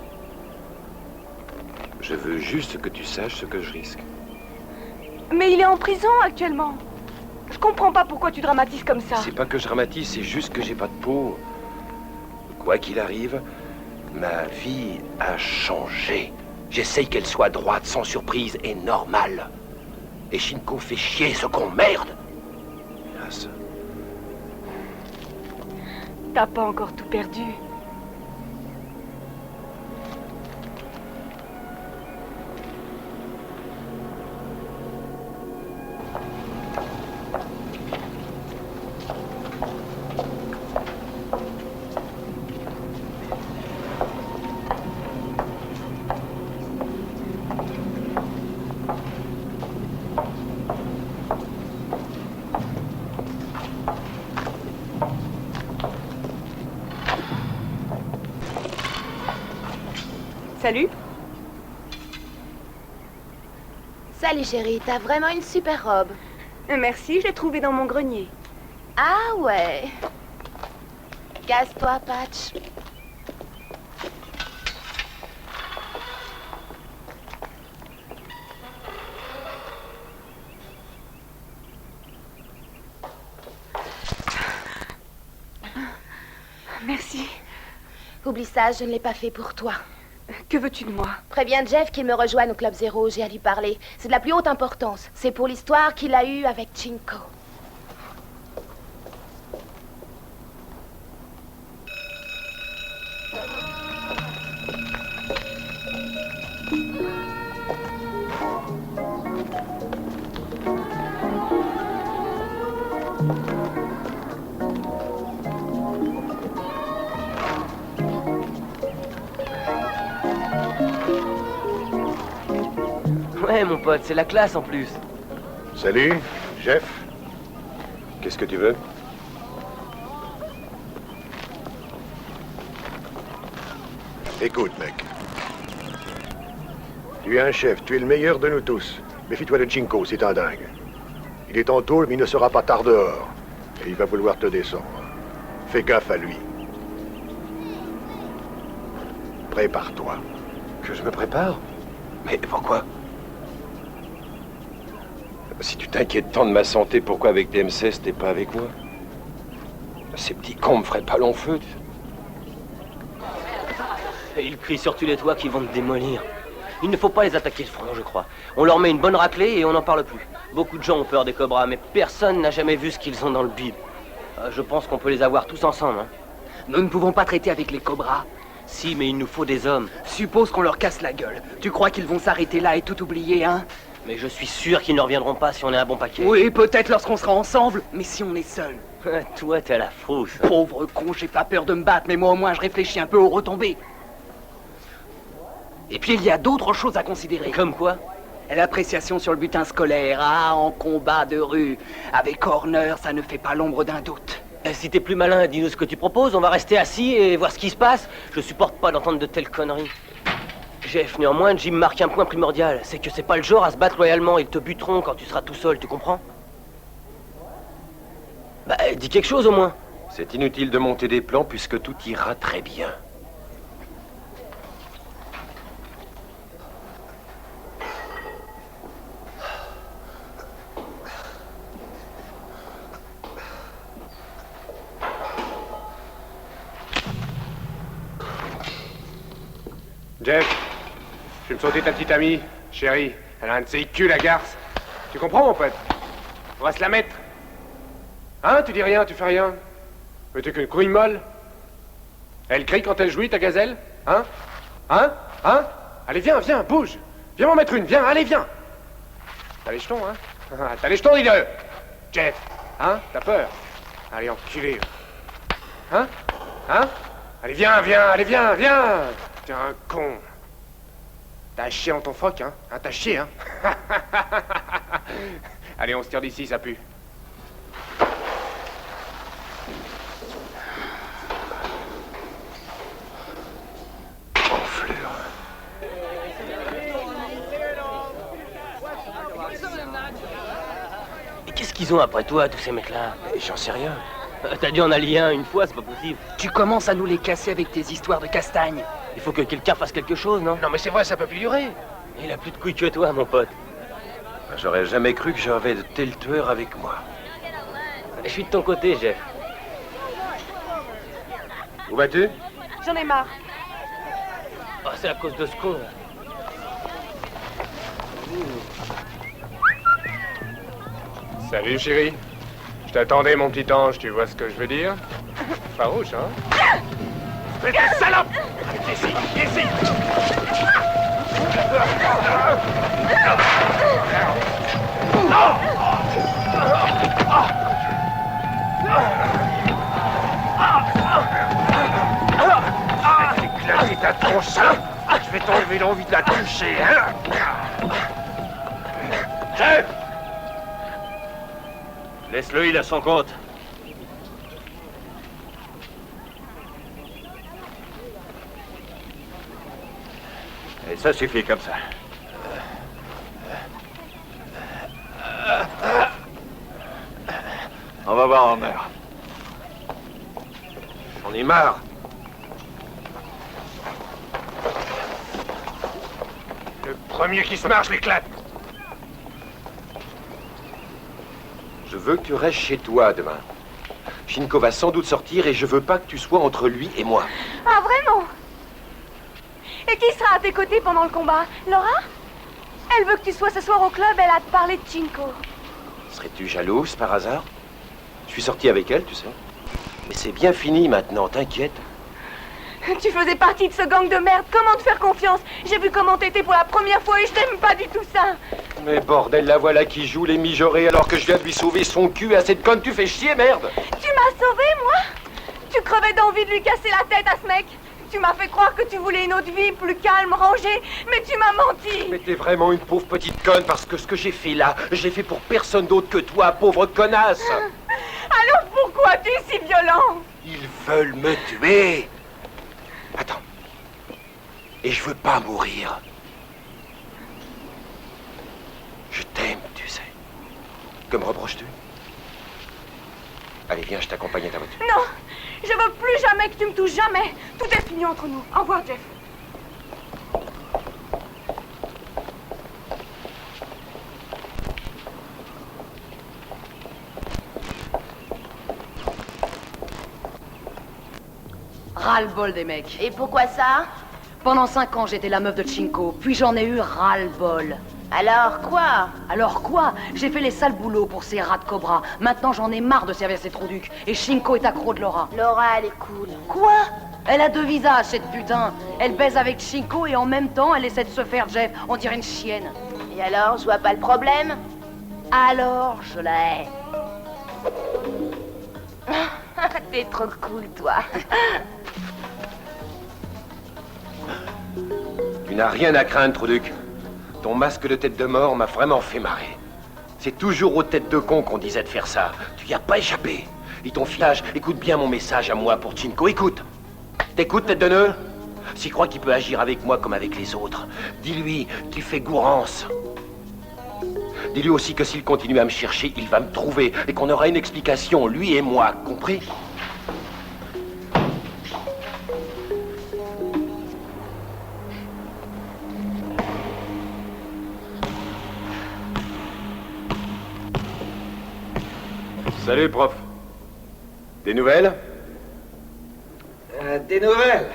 Je veux juste que tu saches ce que je risque. Mais il est en prison actuellement. Je comprends pas pourquoi tu dramatises comme ça. C'est pas que je dramatise, c'est juste que j'ai pas de peau. Quoi qu'il arrive, ma vie a changé. J'essaye qu'elle soit droite, sans surprise et normale. Et Shinko fait chier ce con merde. Hélas. T'as pas encore tout perdu. Salut. Salut chérie, t'as vraiment une super robe. Merci, je l'ai trouvée dans mon grenier. Ah ouais. Casse-toi, Patch. Merci. Oublie ça, je ne l'ai pas fait pour toi. Que veux-tu de moi? Préviens Jeff qu'il me rejoigne au Club Zéro, j'ai à lui parler. C'est de la plus haute importance. C'est pour l'histoire qu'il a eue avec Chinko. Ouais, mon pote, c'est la classe en plus. Salut, Jeff. Qu'est-ce que tu veux? Écoute, mec. Tu es un chef, tu es le meilleur de nous tous. Méfie-toi de Chinko, c'est un dingue. Il est en tôle, mais il ne sera pas tard dehors. Et il va vouloir te descendre. Fais gaffe à lui. Prépare-toi. Que je me prépare? Mais pourquoi? Si tu t'inquiètes tant de ma santé, pourquoi avec DMC, t'es pas avec moi? Ces petits cons me feraient pas long feu. Et ils crient sur tous les toits qu'ils vont te démolir. Il ne faut pas les attaquer de front, je crois. On leur met une bonne raclée et on n'en parle plus. Beaucoup de gens ont peur des cobras, mais personne n'a jamais vu ce qu'ils ont dans le bide. Je pense qu'on peut les avoir tous ensemble. Hein. Nous ne pouvons pas traiter avec les cobras. Si, mais il nous faut des hommes. Suppose qu'on leur casse la gueule. Tu crois qu'ils vont s'arrêter là et tout oublier, hein? Mais je suis sûr qu'ils ne reviendront pas si on est un bon paquet. Oui, peut-être lorsqu'on sera ensemble, mais si on est seul. Toi, t'es à la frousse. Pauvre con, j'ai pas peur de me battre, mais moi au moins je réfléchis un peu aux retombées. Et puis il y a d'autres choses à considérer. Comme quoi? L'appréciation sur le butin scolaire, en combat de rue. Avec Horner, ça ne fait pas l'ombre d'un doute. Si t'es plus malin, dis-nous ce que tu proposes, on va rester assis et voir ce qui se passe. Je supporte pas d'entendre de telles conneries. Jeff, néanmoins, Jim marque un point primordial. C'est que c'est pas le genre à se battre loyalement. Ils te buteront quand tu seras tout seul, tu comprends? Bah, dis quelque chose au moins. C'est inutile de monter des plans puisque tout ira très bien. Jeff, je vais me sauter ta petite amie, chérie. Elle a un de ses culs, la garce. Tu comprends, mon pote? On va se la mettre. Hein, tu dis rien, tu fais rien. Mais t'es qu'une couille molle. Elle crie quand elle jouit, ta gazelle? Hein? Hein? Hein? Allez, viens, viens, bouge. Viens m'en mettre une, viens, allez, viens. T'as les jetons, hein? T'as les jetons, dis-le. Jeff, hein? T'as peur? Allez, enculé. Hein? Hein? Allez, viens, viens, allez, viens, viens. T'es un con. T'as chié en ton froc, hein? T'as chié, hein? Allez, on se tire d'ici, ça pue. Enflure. Et qu'est-ce qu'ils ont après toi, tous ces mecs-là? J'en sais rien. T'as dû en allier un une fois, c'est pas possible. Tu commences à nous les casser avec tes histoires de castagne. Il faut que quelqu'un fasse quelque chose, non? Non mais c'est vrai, ça peut plus durer. Il a plus de couilles que toi, mon pote. J'aurais jamais cru que j'avais de tels tueurs avec moi. Je suis de ton côté, Jeff. Où vas-tu? J'en ai marre. Oh, c'est à cause de ce con, là. Salut, chérie. Je t'attendais, mon petit ange, tu vois ce que je veux dire? Farouche, hein? Mais quelle salope! Allez, ici, ici! Non! Je vais t'éclater ta tronche, salope! Je vais t'enlever l'envie de la toucher, hein? Chef! Laisse-le, il a son compte. Et ça suffit comme ça. On va voir Horner. J'en ai marre. Le premier qui se marche l'éclate. Je veux que tu restes chez toi demain. Shinko va sans doute sortir et je veux pas que tu sois entre lui et moi. Ah, vraiment? Et qui sera à tes côtés pendant le combat? Laura? Elle veut que tu sois ce soir au club, elle a te parlé de Shinko. Serais-tu jalouse par hasard? Je suis sorti avec elle, tu sais. Mais c'est bien fini maintenant, t'inquiète. Tu faisais partie de ce gang de merde, comment te faire confiance? J'ai vu comment t'étais pour la première fois et je t'aime pas du tout ça. Mais bordel, la voilà qui joue les mijaurés alors que je viens de lui sauver son cul à cette conne, tu fais chier, merde! Tu m'as sauvé, moi? Tu crevais d'envie de lui casser la tête à ce mec. Tu m'as fait croire que tu voulais une autre vie, plus calme, rangée, mais tu m'as menti. Mais t'es vraiment une pauvre petite conne parce que ce que j'ai fait là, je l'ai fait pour personne d'autre que toi, pauvre connasse! Alors pourquoi tu es si violent? Ils veulent me tuer! Attends. Et je veux pas mourir. Je t'aime, tu sais. Que me reproches-tu? Allez, viens, je t'accompagne à ta voiture. Non, je veux plus jamais que tu me touches, jamais. Tout est fini entre nous. Au revoir, Jeff. Ras-le-bol des mecs. Et pourquoi ça? Pendant 5 ans, j'étais la meuf de Shinko, puis j'en ai eu ras-le-bol. Alors quoi? Alors quoi? J'ai fait les sales boulots pour ces rats de cobra. Maintenant, j'en ai marre de servir ces trous-ducs. Et Shinko est accro de Laura. Laura, elle est cool. Quoi? Elle a 2 visages, cette putain. Elle baise avec Shinko et en même temps, elle essaie de se faire Jeff. On dirait une chienne. Et alors, je vois pas le problème? Alors, je la hais. T'es trop cool, toi. Tu n'as rien à craindre, Trouduc. Ton masque de tête de mort m'a vraiment fait marrer. C'est toujours aux têtes de con qu'on disait de faire ça. Tu y as pas échappé. Et ton filage, écoute bien mon message à moi pour Shinko. Écoute. T'écoutes, tête de nœud? S'il croit qu'il peut agir avec moi comme avec les autres, dis-lui qu'il fait gourance. Dis-lui aussi que s'il continue à me chercher, il va me trouver et qu'on aura une explication, lui et moi, compris? Salut, prof. Des nouvelles? Des nouvelles?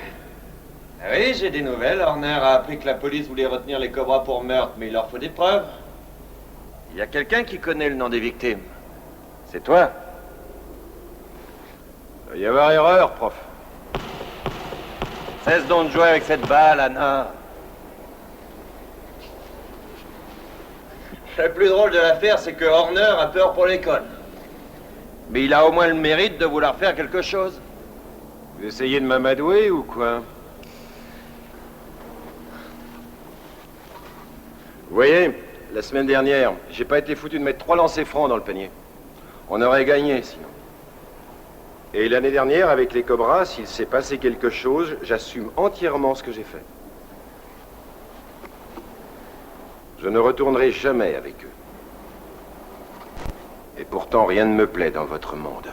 Ah oui, j'ai des nouvelles. Horner a appris que la police voulait retenir les cobras pour meurtre, mais il leur faut des preuves. Il y a quelqu'un qui connaît le nom des victimes. C'est toi. Il va y avoir erreur, prof. Cesse donc de jouer avec cette balle, Anna. Le plus drôle de l'affaire, c'est que Horner a peur pour l'école. Mais il a au moins le mérite de vouloir faire quelque chose. Vous essayez de m'amadouer ou quoi? Vous voyez, la semaine dernière, j'ai pas été foutu de mettre 3 lancers francs dans le panier. On aurait gagné, sinon. Et l'année dernière, avec les Cobras, s'il s'est passé quelque chose, j'assume entièrement ce que j'ai fait. Je ne retournerai jamais avec eux. Et pourtant, rien ne me plaît dans votre monde.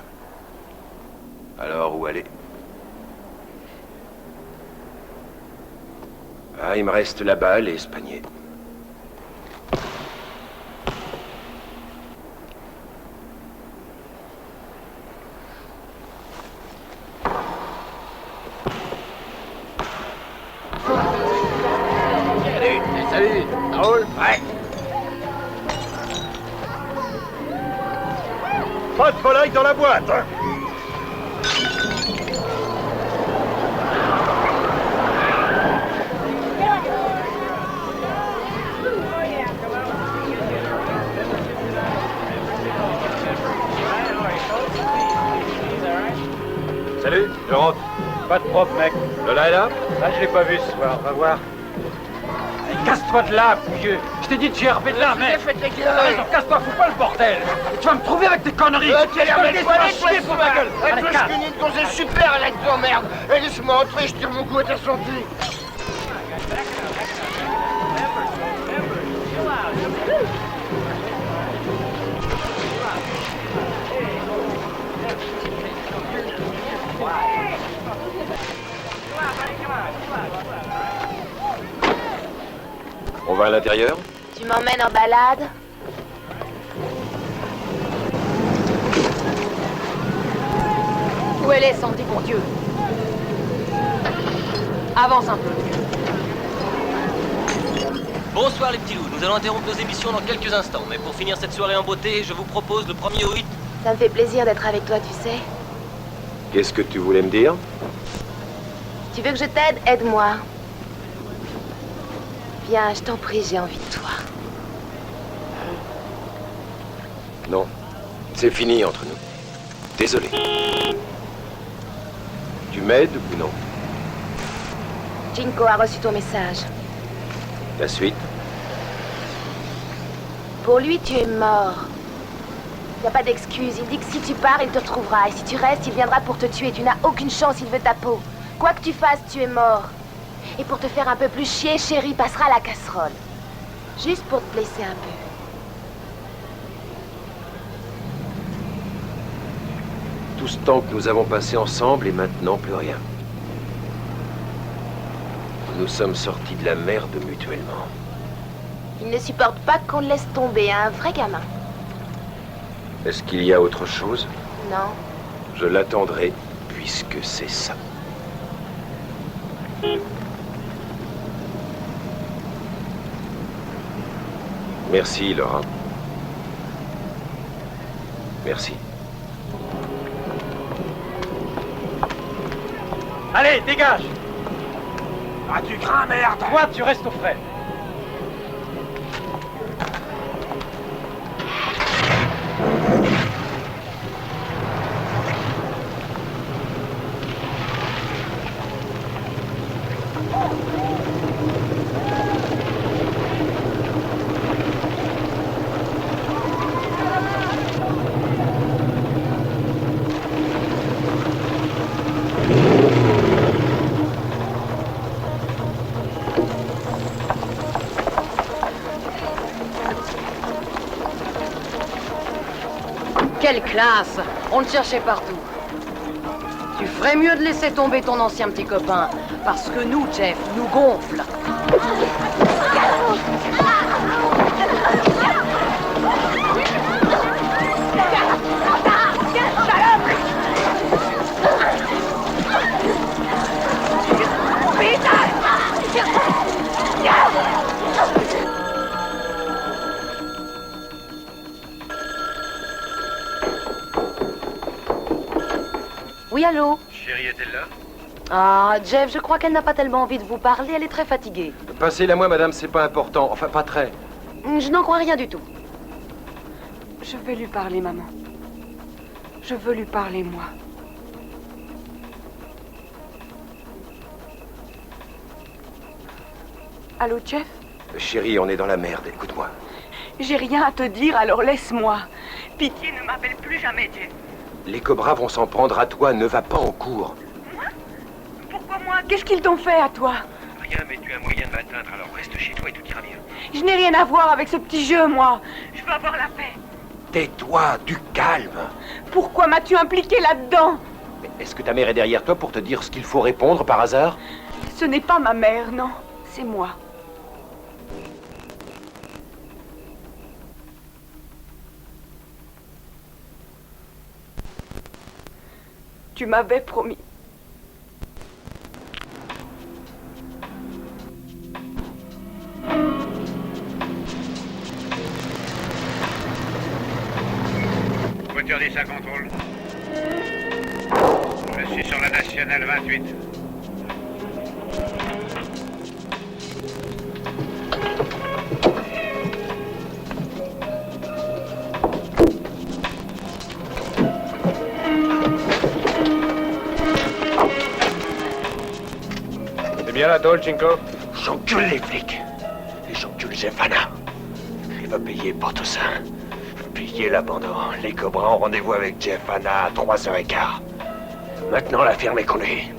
Alors, où aller? Ah, il me reste la balle et ce panier. Salut, ça roule? Ouais. Pas de volaille dans la boîte, hein? Salut, je rentre. Pas de prof, mec. Lola est là? Ah, je l'ai pas vu ce soir, va voir. Allez, casse-toi de là, pouilleux. Je t'ai dit de gerber de là, mec. Casse-toi, fous pas le bordel. Tu vas me trouver avec tes conneries. Tu vas chier pour ma gueule. Allez, Je finis une gonzesse super, elle a de merde. Laisse-moi entrer, je tire mon coup à ta santé. On va à l'intérieur? Tu m'emmènes en balade? Où elle est, Sandy, bon Dieu? Avance un peu. Bonsoir les petits loups, nous allons interrompre nos émissions dans quelques instants, mais pour finir cette soirée en beauté, je vous propose le 1er au 8. Ça me fait plaisir d'être avec toi, tu sais. Qu'est-ce que tu voulais me dire? Tu veux que je t'aide? Aide-moi. Viens, je t'en prie, j'ai envie de toi. Non. C'est fini entre nous. Désolé. Tu m'aides ou non? Chinko a reçu ton message. La suite? Pour lui, tu es mort. Il n'y a pas d'excuse. Il dit que si tu pars, il te retrouvera. Et si tu restes, il viendra pour te tuer. Tu n'as aucune chance, il veut ta peau. Quoi que tu fasses, tu es mort. Et pour te faire un peu plus chier, Chérie passera à la casserole. Juste pour te blesser un peu. Tout ce temps que nous avons passé ensemble et maintenant plus rien. Nous sommes sortis de la merde mutuellement. Il ne supporte pas qu'on le laisse tomber, un vrai gamin. Est-ce qu'il y a autre chose? Non. Je l'attendrai, puisque c'est ça. Merci, Laura. Merci. Allez, dégage! Ah, tu crains, merde! Toi, tu restes au frais. Quelle classe! On le cherchait partout. Tu ferais mieux de laisser tomber ton ancien petit copain, parce que nous, Jeff, nous gonfle. Oui, allô? Chérie est-elle là? Ah, Jeff, je crois qu'elle n'a pas tellement envie de vous parler, elle est très fatiguée. Passez-la moi, madame, c'est pas important. Enfin, pas très. Je n'en crois rien du tout. Je vais lui parler, maman. Je veux lui parler, moi. Allô, Jeff? Chérie, on est dans la merde, écoute-moi. J'ai rien à te dire, alors laisse-moi. Pitié, ne m'appelle plus jamais, Jeff. Les cobras vont s'en prendre à toi, ne va pas en cours. Moi? Pourquoi moi? Qu'est-ce qu'ils t'ont fait à toi? Rien, mais tu as moyen de m'atteindre, alors reste chez toi et tout ira bien. Je n'ai rien à voir avec ce petit jeu, moi. Je veux avoir la paix. Tais-toi, du calme. Pourquoi m'as-tu impliqué là-dedans? Est-ce que ta mère est derrière toi pour te dire ce qu'il faut répondre par hasard? Ce n'est pas ma mère, non. C'est moi. Tu m'avais promis. Voiture 10 à contrôle. Je suis sur la nationale 28. Bien la tôle, Chinko? J'encule les flics. Et j'encule Jeffana. Il va payer pour tout ça. Payer l'abandon. Les cobras ont rendez-vous avec Jeffana à 3h15. Maintenant, la ferme est conduite.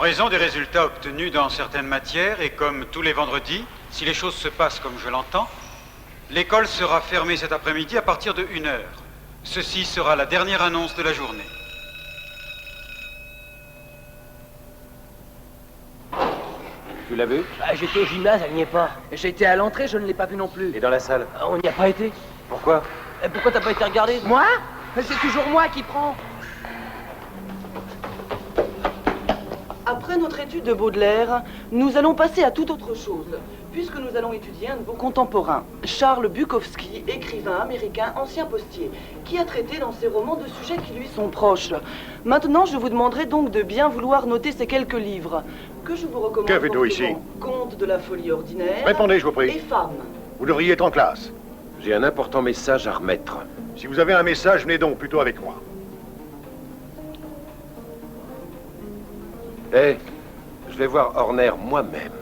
raison des résultats obtenus dans certaines matières, et comme tous les vendredis, si les choses se passent comme je l'entends, l'école sera fermée cet après-midi à partir de 1h. Ceci sera la dernière annonce de la journée. Tu l'as vu? J'étais au gymnase, elle n'y est pas. J'étais à l'entrée, je ne l'ai pas vue non plus. Et dans la salle? On n'y a pas été. Pourquoi? Pourquoi t'as pas été regardé? Moi? C'est toujours moi qui prends. Après notre étude de Baudelaire, nous allons passer à toute autre chose, puisque nous allons étudier un de vos contemporains, Charles Bukowski, écrivain américain, ancien postier, qui a traité dans ses romans de sujets qui lui sont proches. Maintenant, je vous demanderai donc de bien vouloir noter ces quelques livres, que je vous recommande. Que faites-vous ici? Contes de la folie ordinaire. Répondez, je vous prie. Et Femmes. Vous devriez être en classe. J'ai un important message à remettre. Si vous avez un message, venez donc plutôt avec moi. Eh, je vais voir Horner moi-même.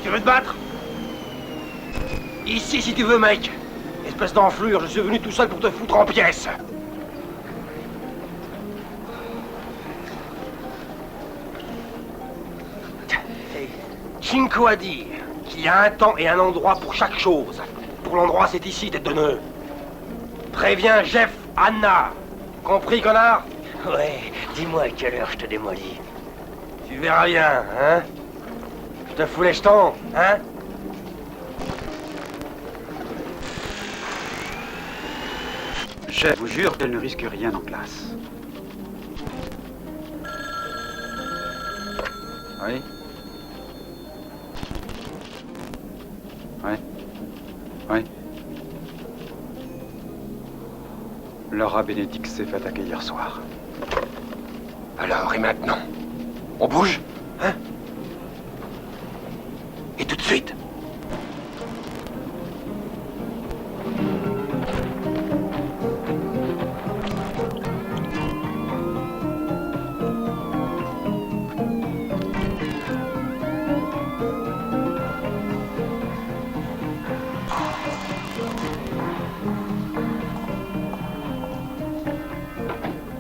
Tu veux te battre? Ici, si tu veux, mec. Espèce d'enflure, je suis venu tout seul pour te foutre en pièces. Cinco a dit qu'il y a un temps et un endroit pour chaque chose. Pour l'endroit, c'est ici, tête de nœud. Préviens Jeff, Anna. Compris, connard? Ouais, dis-moi à quelle heure je te démolis. Tu verras bien, hein? Je te fous les jetons, hein? Je vous jure qu'elle ne risque rien en classe. Oui? Oui? Oui? Laura Benedict s'est fait attaquer hier soir. Alors, et maintenant? On bouge? Hein? Et tout de suite?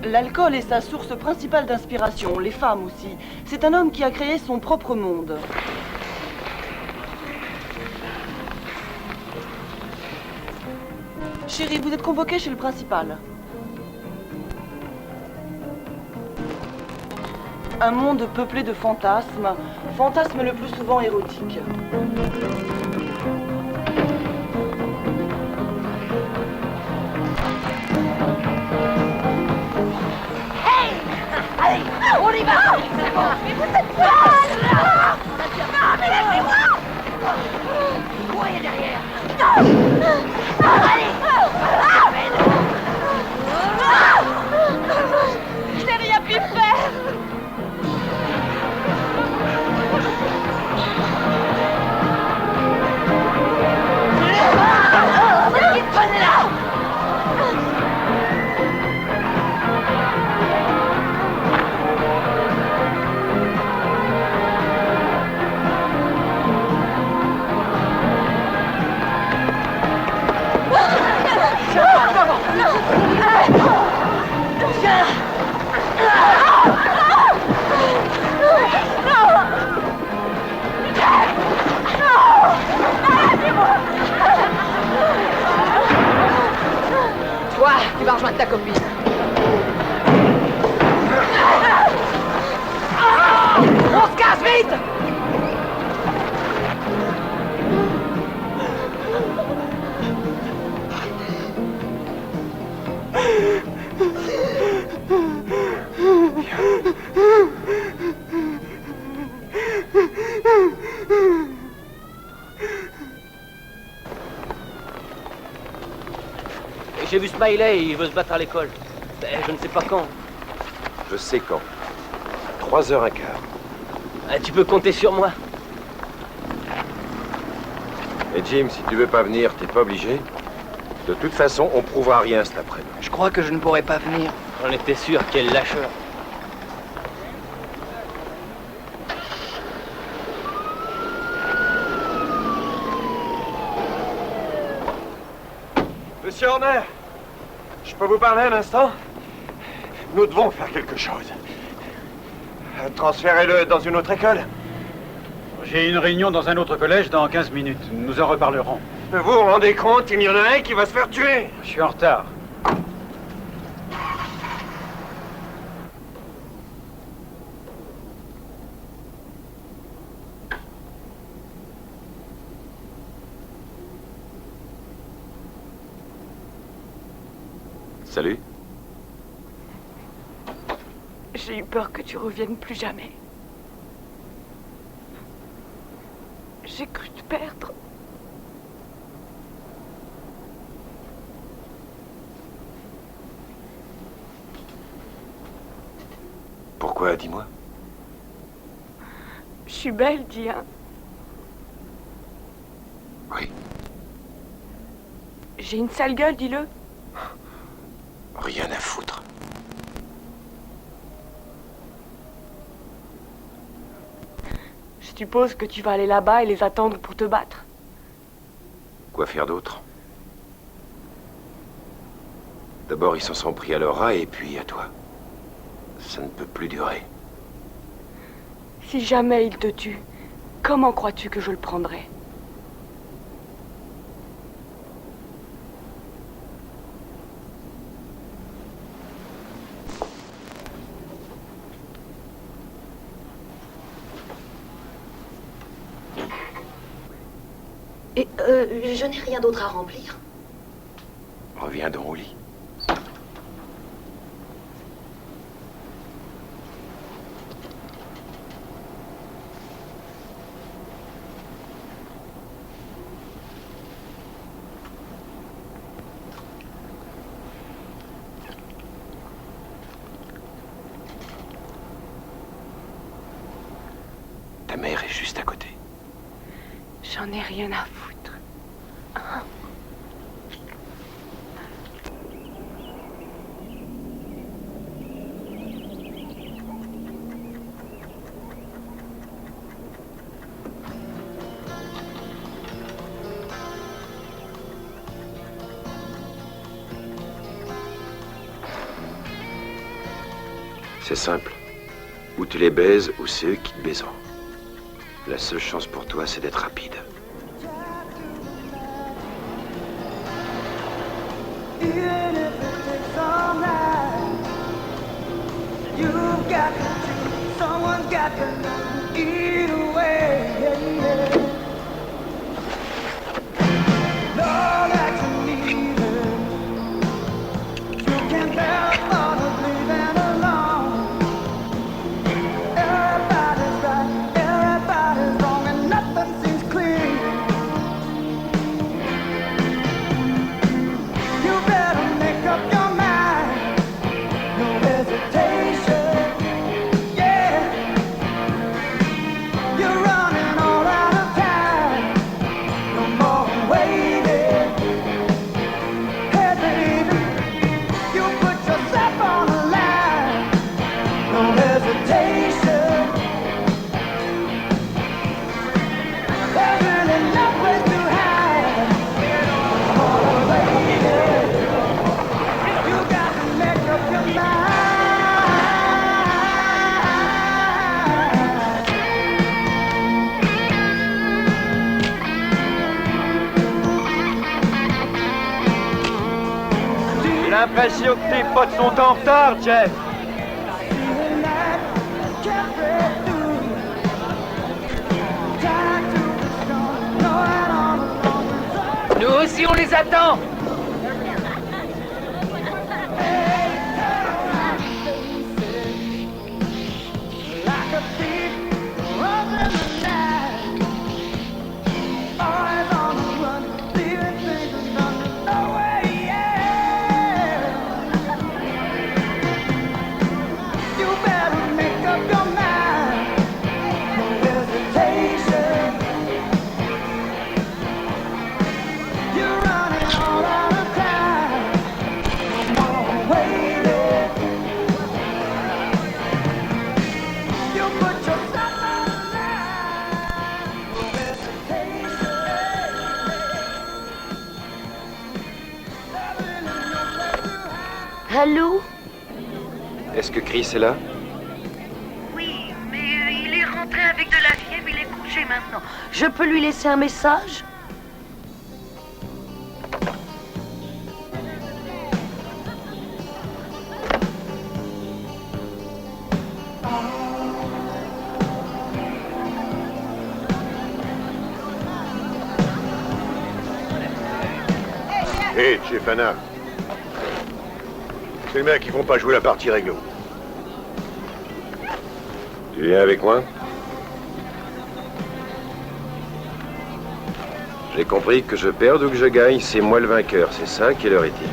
L'alcool est sa source principale d'inspiration, les femmes aussi. C'est un homme qui a créé son propre monde. Chérie, vous êtes convoquée chez le principal. Un monde peuplé de fantasmes, fantasmes le plus souvent érotiques. Allez, on y va. C'est bon. Mais vous êtes folle. Non, mais laissez-moi. Courez derrière. Non. Allez. Je n'ai rien pu faire. Prenez-la. Toi, tu vas rejoindre ta copine. On se casse vite! J'ai vu Smiley, il veut se battre à l'école. Mais je ne sais pas quand. Je sais quand. 3h15. Tu peux compter sur moi. Et Jim, si tu veux pas venir, t'es pas obligé. De toute façon, on prouvera rien cet après-midi. Je crois que je ne pourrai pas venir. J'en étais sûr, quel lâcheur. Monsieur Horner, je peux vous parler un instant? Nous devons faire quelque chose. Transférez-le dans une autre école. J'ai une réunion dans un autre collège dans 15 minutes. Nous en reparlerons. Vous vous rendez compte, il y en a un qui va se faire tuer. Je suis en retard. Salut. J'ai eu peur que tu reviennes plus jamais. J'ai cru te perdre. Pourquoi, dis-moi? Je suis belle, dis, hein. Oui. J'ai une sale gueule, dis-le. Rien à foutre. Je suppose que tu vas aller là-bas et les attendre pour te battre. Quoi faire d'autre? D'abord, ils s'en sont pris à Laura et puis à toi. Ça ne peut plus durer. Si jamais ils te tuent, comment crois-tu que je le prendrai? Et je n'ai rien d'autre à remplir. Reviens donc au lit. Ta mère est juste à côté. J'en ai rien à foutre. Hein? C'est simple. Ou tu les baises, ou c'est eux qui te baiseront. La seule chance pour toi, c'est d'être rapide. Even if it takes all night, you've got to, someone's got to know either way. Lord, that's needed. You can't bear the thought of leaving alone. Everybody's right, everybody's wrong, and nothing seems clear. You better make up your mind, no hesitation, yeah. You're running all out of time, no more waiting. Hey baby, you put yourself on the line, no hesitation. There's really no place to hide, no more waiting. You got to make up your mind. J'ai l'impression que tes potes sont en retard, Jeff. Nous aussi, on les attend. Like a thief, runs in the night. Always on the run, leaving things undone. No way, yeah. You better make up your mind. No hesitation. You're running all Allô? Est-ce que Chris est là? Oui, mais il est rentré avec de la fièvre, il est couché maintenant. Je peux lui laisser un message? Hé, Chefana. Ces mecs, ils vont pas jouer la partie réglo. Tu viens avec moi? J'ai compris que je perde ou que je gagne, c'est moi le vainqueur. C'est ça, quelle heure est-il?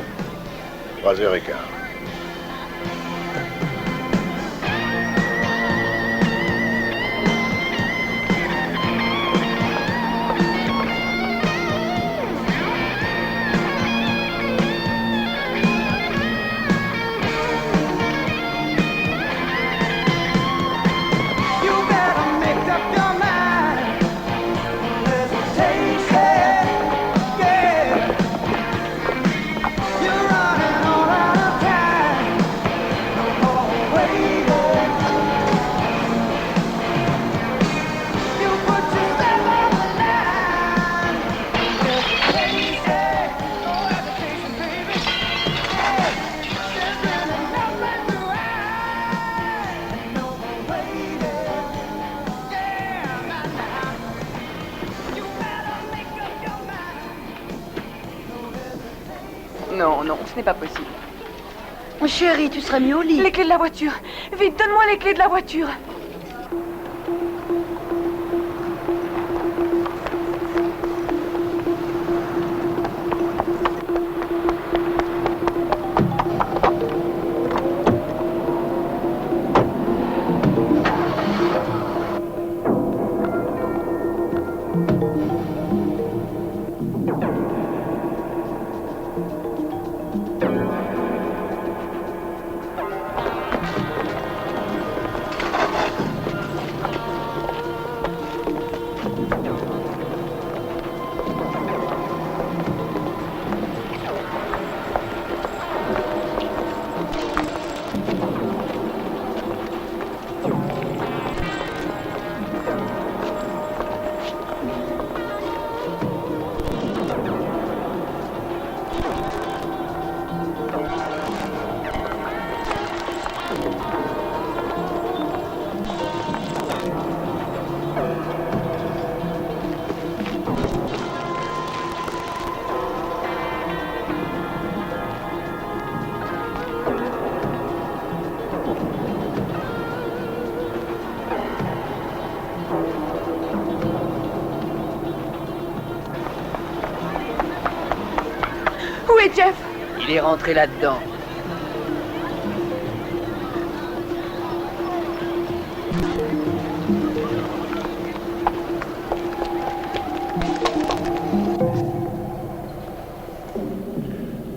3h15. Non, non, ce n'est pas possible. Chérie, tu serais mieux au lit. Les clés de la voiture. Vite, donne-moi les clés de la voiture. Où est Jeff? Il est rentré là-dedans.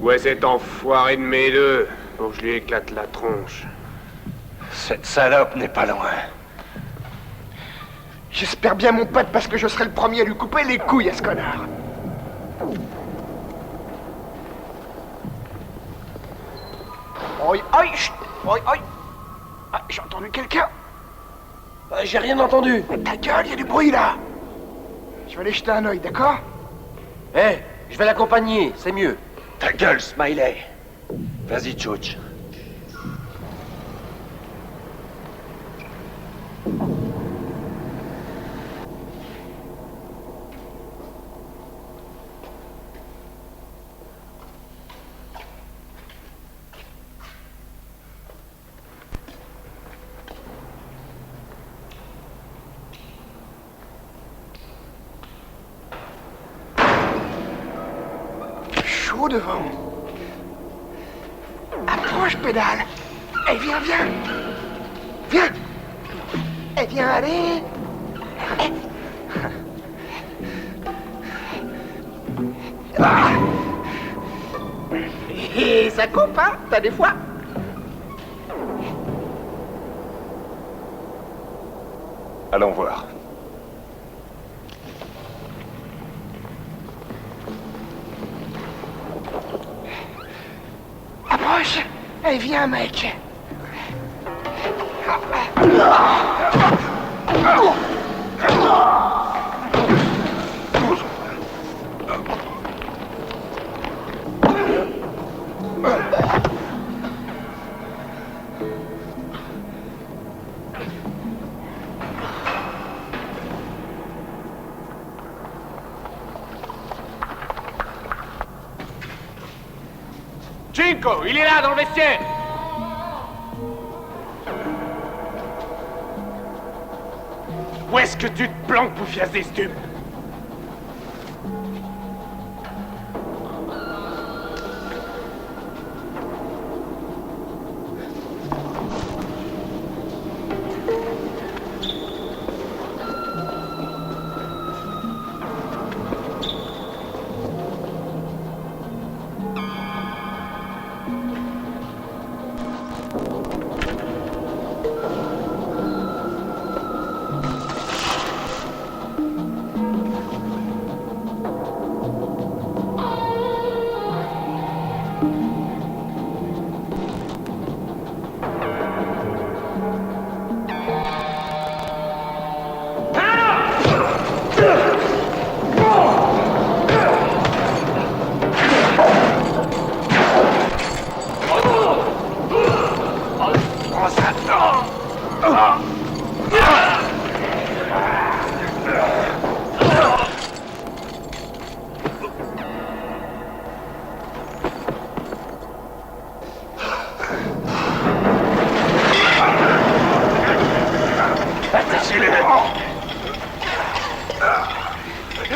Où est cet enfoiré de mes deux? Faut que je lui éclate la tronche. Cette salope n'est pas loin. J'espère bien, mon pote, parce que je serai le premier à lui couper les couilles à ce connard. Oi, oi, chut, oi, oi. Ah, j'ai entendu quelqu'un. J'ai rien entendu. Ta gueule, il y a du bruit là. Je vais aller jeter un œil, d'accord? Eh, je vais l'accompagner, c'est mieux. Ta gueule, Smiley. Vas-y, Tchouch. Chaud devant. Approche, pédale. Eh, viens, viens. Viens. Eh, viens, allez. Eh. Ah. Et ça coupe, hein? T'as des fois. Allons voir. Approche. Allez, viens, mec. Cinco, il est là, dans le vestiaire. Où est-ce que tu te planques, bouffiasse des stupes?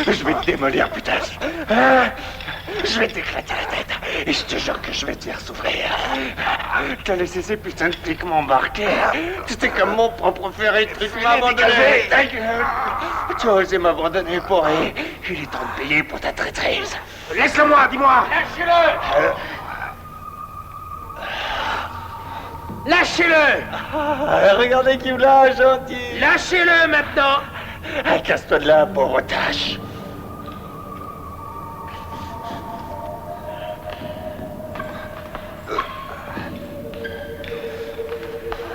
Je vais te démolir, putain. Je vais t'éclater la tête. Et je te jure que je vais te faire souffrir. T'as laissé ces putains de pics m'embarquer. C'était comme mon propre ferry de truc m'a abandonné. Ta gueule. Tu as osé m'abandonner pour rien. Il est temps de payer pour ta traîtrise. Laisse-le-moi, dis-moi. Lâchez-le. Lâchez-le. Regardez qui me l'a, gentil. Lâchez-le maintenant. Casse-toi de là, pauvre tâche.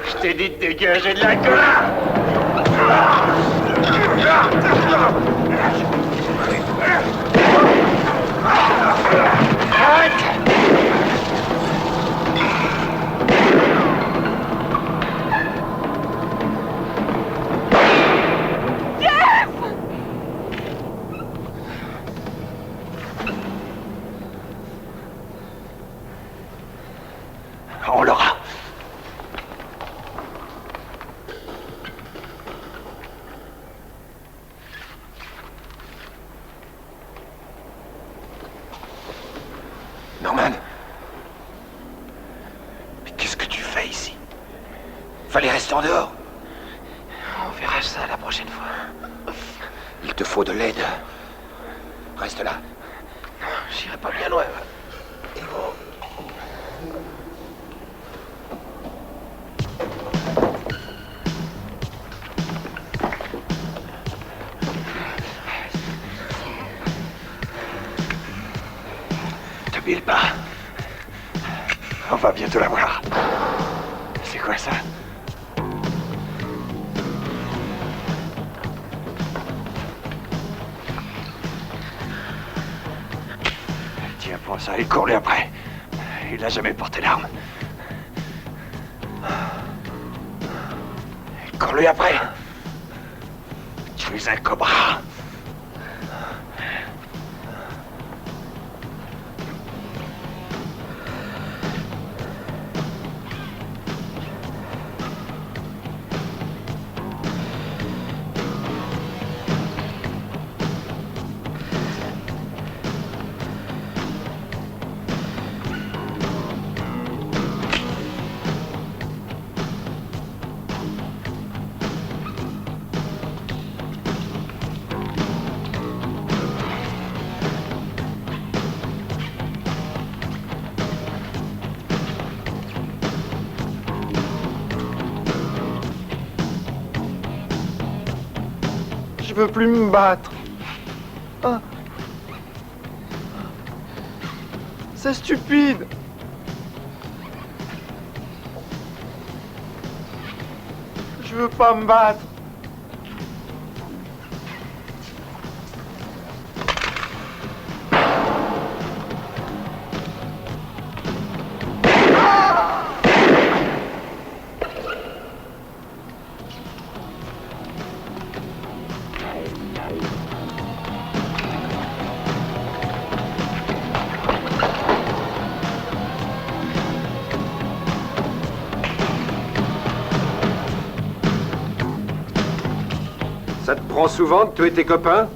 Je t'ai dit de dégager de la gueule. On l'aura. Norman. Mais qu'est-ce que tu fais ici? Fallait rester en dehors. On verra ça la prochaine fois. Il te faut de l'aide. Reste là. Non, j'irai pas bien loin. Te pile pas. On va bientôt la voir. C'est quoi ça? Tiens, prends ça et cours-lui après. Il n'a jamais porté d'arme. Cours-lui après. Tu es un cobra. Je veux plus me battre. Ah. C'est stupide. veux pas me battre. Ça te prend souvent de tuer tes copains?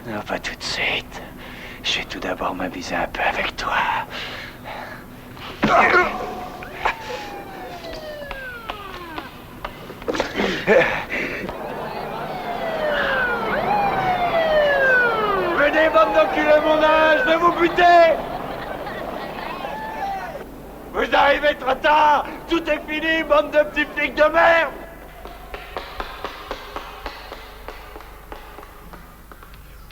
Non, pas tout de suite. Je vais tout d'abord m'amuser un peu avec toi. Venez, bande d'enculés, mon âge, je vais vous buter! Vous arrivez trop tard! Tout est fini, bande de petits flics de merde!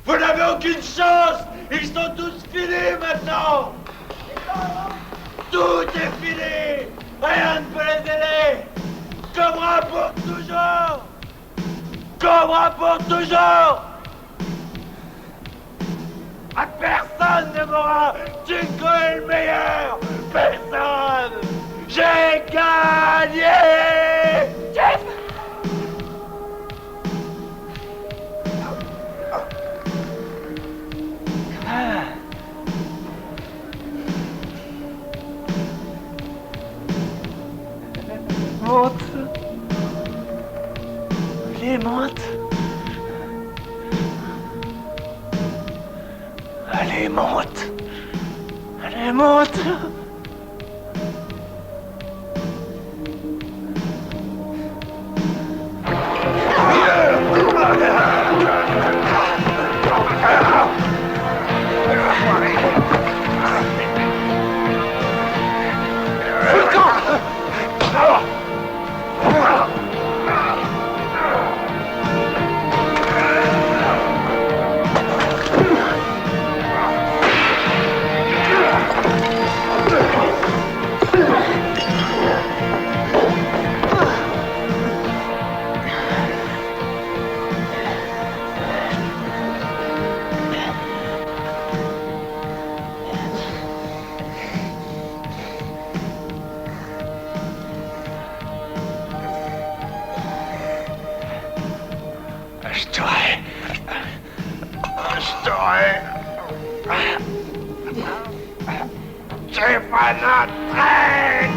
Vous n'avez aucune chance! Ils sont tous finis maintenant! Tout est fini! Rien ne peut les aider! Cobra pour toujours! Cobra pour toujours! Ah, personne ne m'aura! Jingo est le meilleur! Personne! J'ai gagné! Jeff! Monte. Allez, monte. Allez, monte. Allez, monte. J'ai pas notre traître!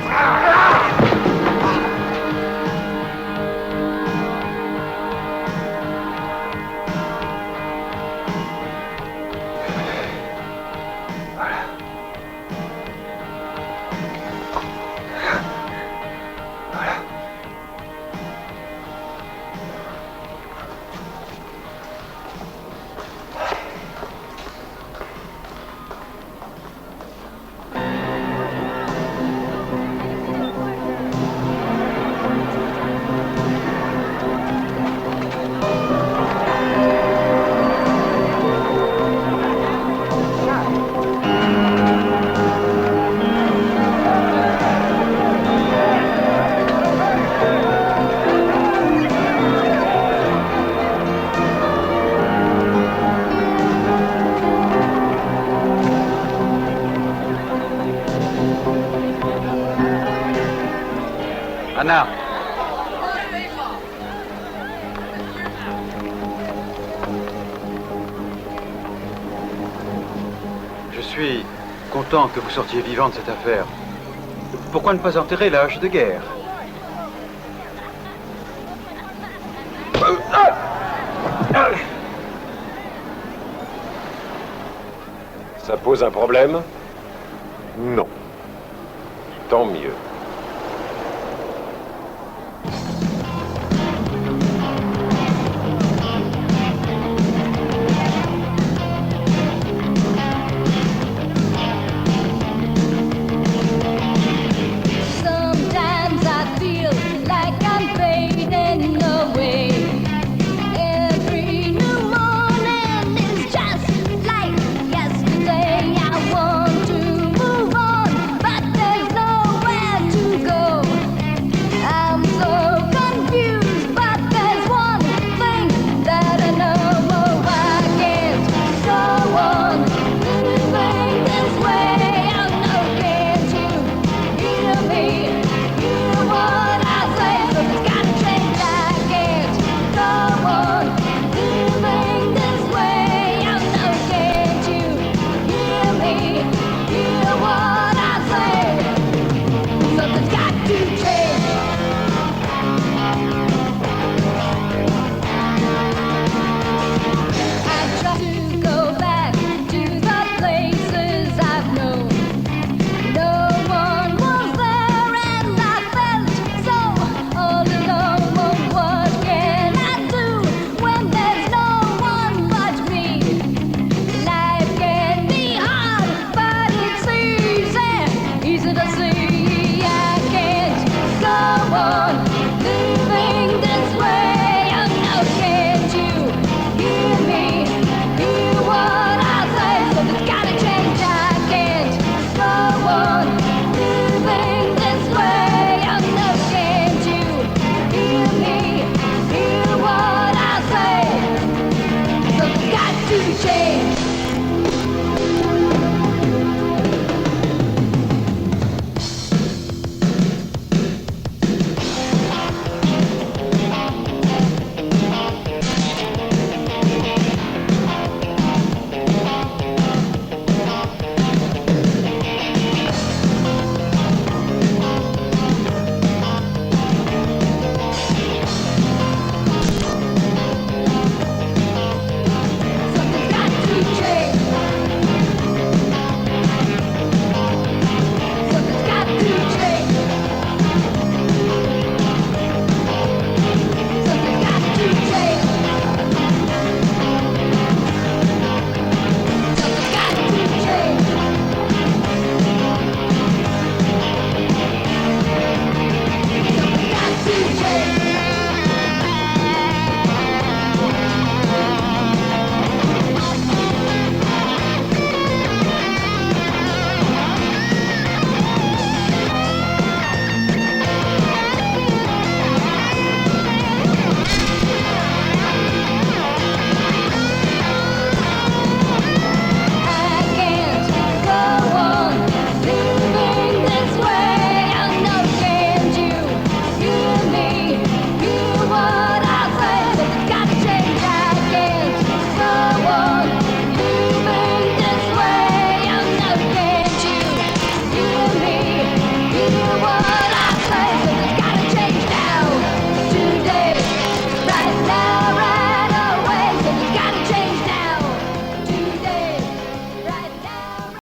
Anna. Je suis content que vous sortiez vivant de cette affaire. Pourquoi ne pas enterrer la hache de guerre? Ça pose un problème? Non. Tant mieux. Sometimes I feel like I'm fading away. Every new morning is just like yesterday. I want to move on, but there's nowhere to go. I'm so confused, but there's one thing that I know. Oh, I can't go on living this way. Oh, no, can't you hear me? Hear what I say? Something's gotta change. I can't go on living this way. Oh, no, can't you hear me? Hear what I say? Something's got to change. I try to go back to the places I've known. No one was there and I felt so all alone. Oh, what can I do when there's no one but me? Life can be hard, but it's easy to see. I can't go on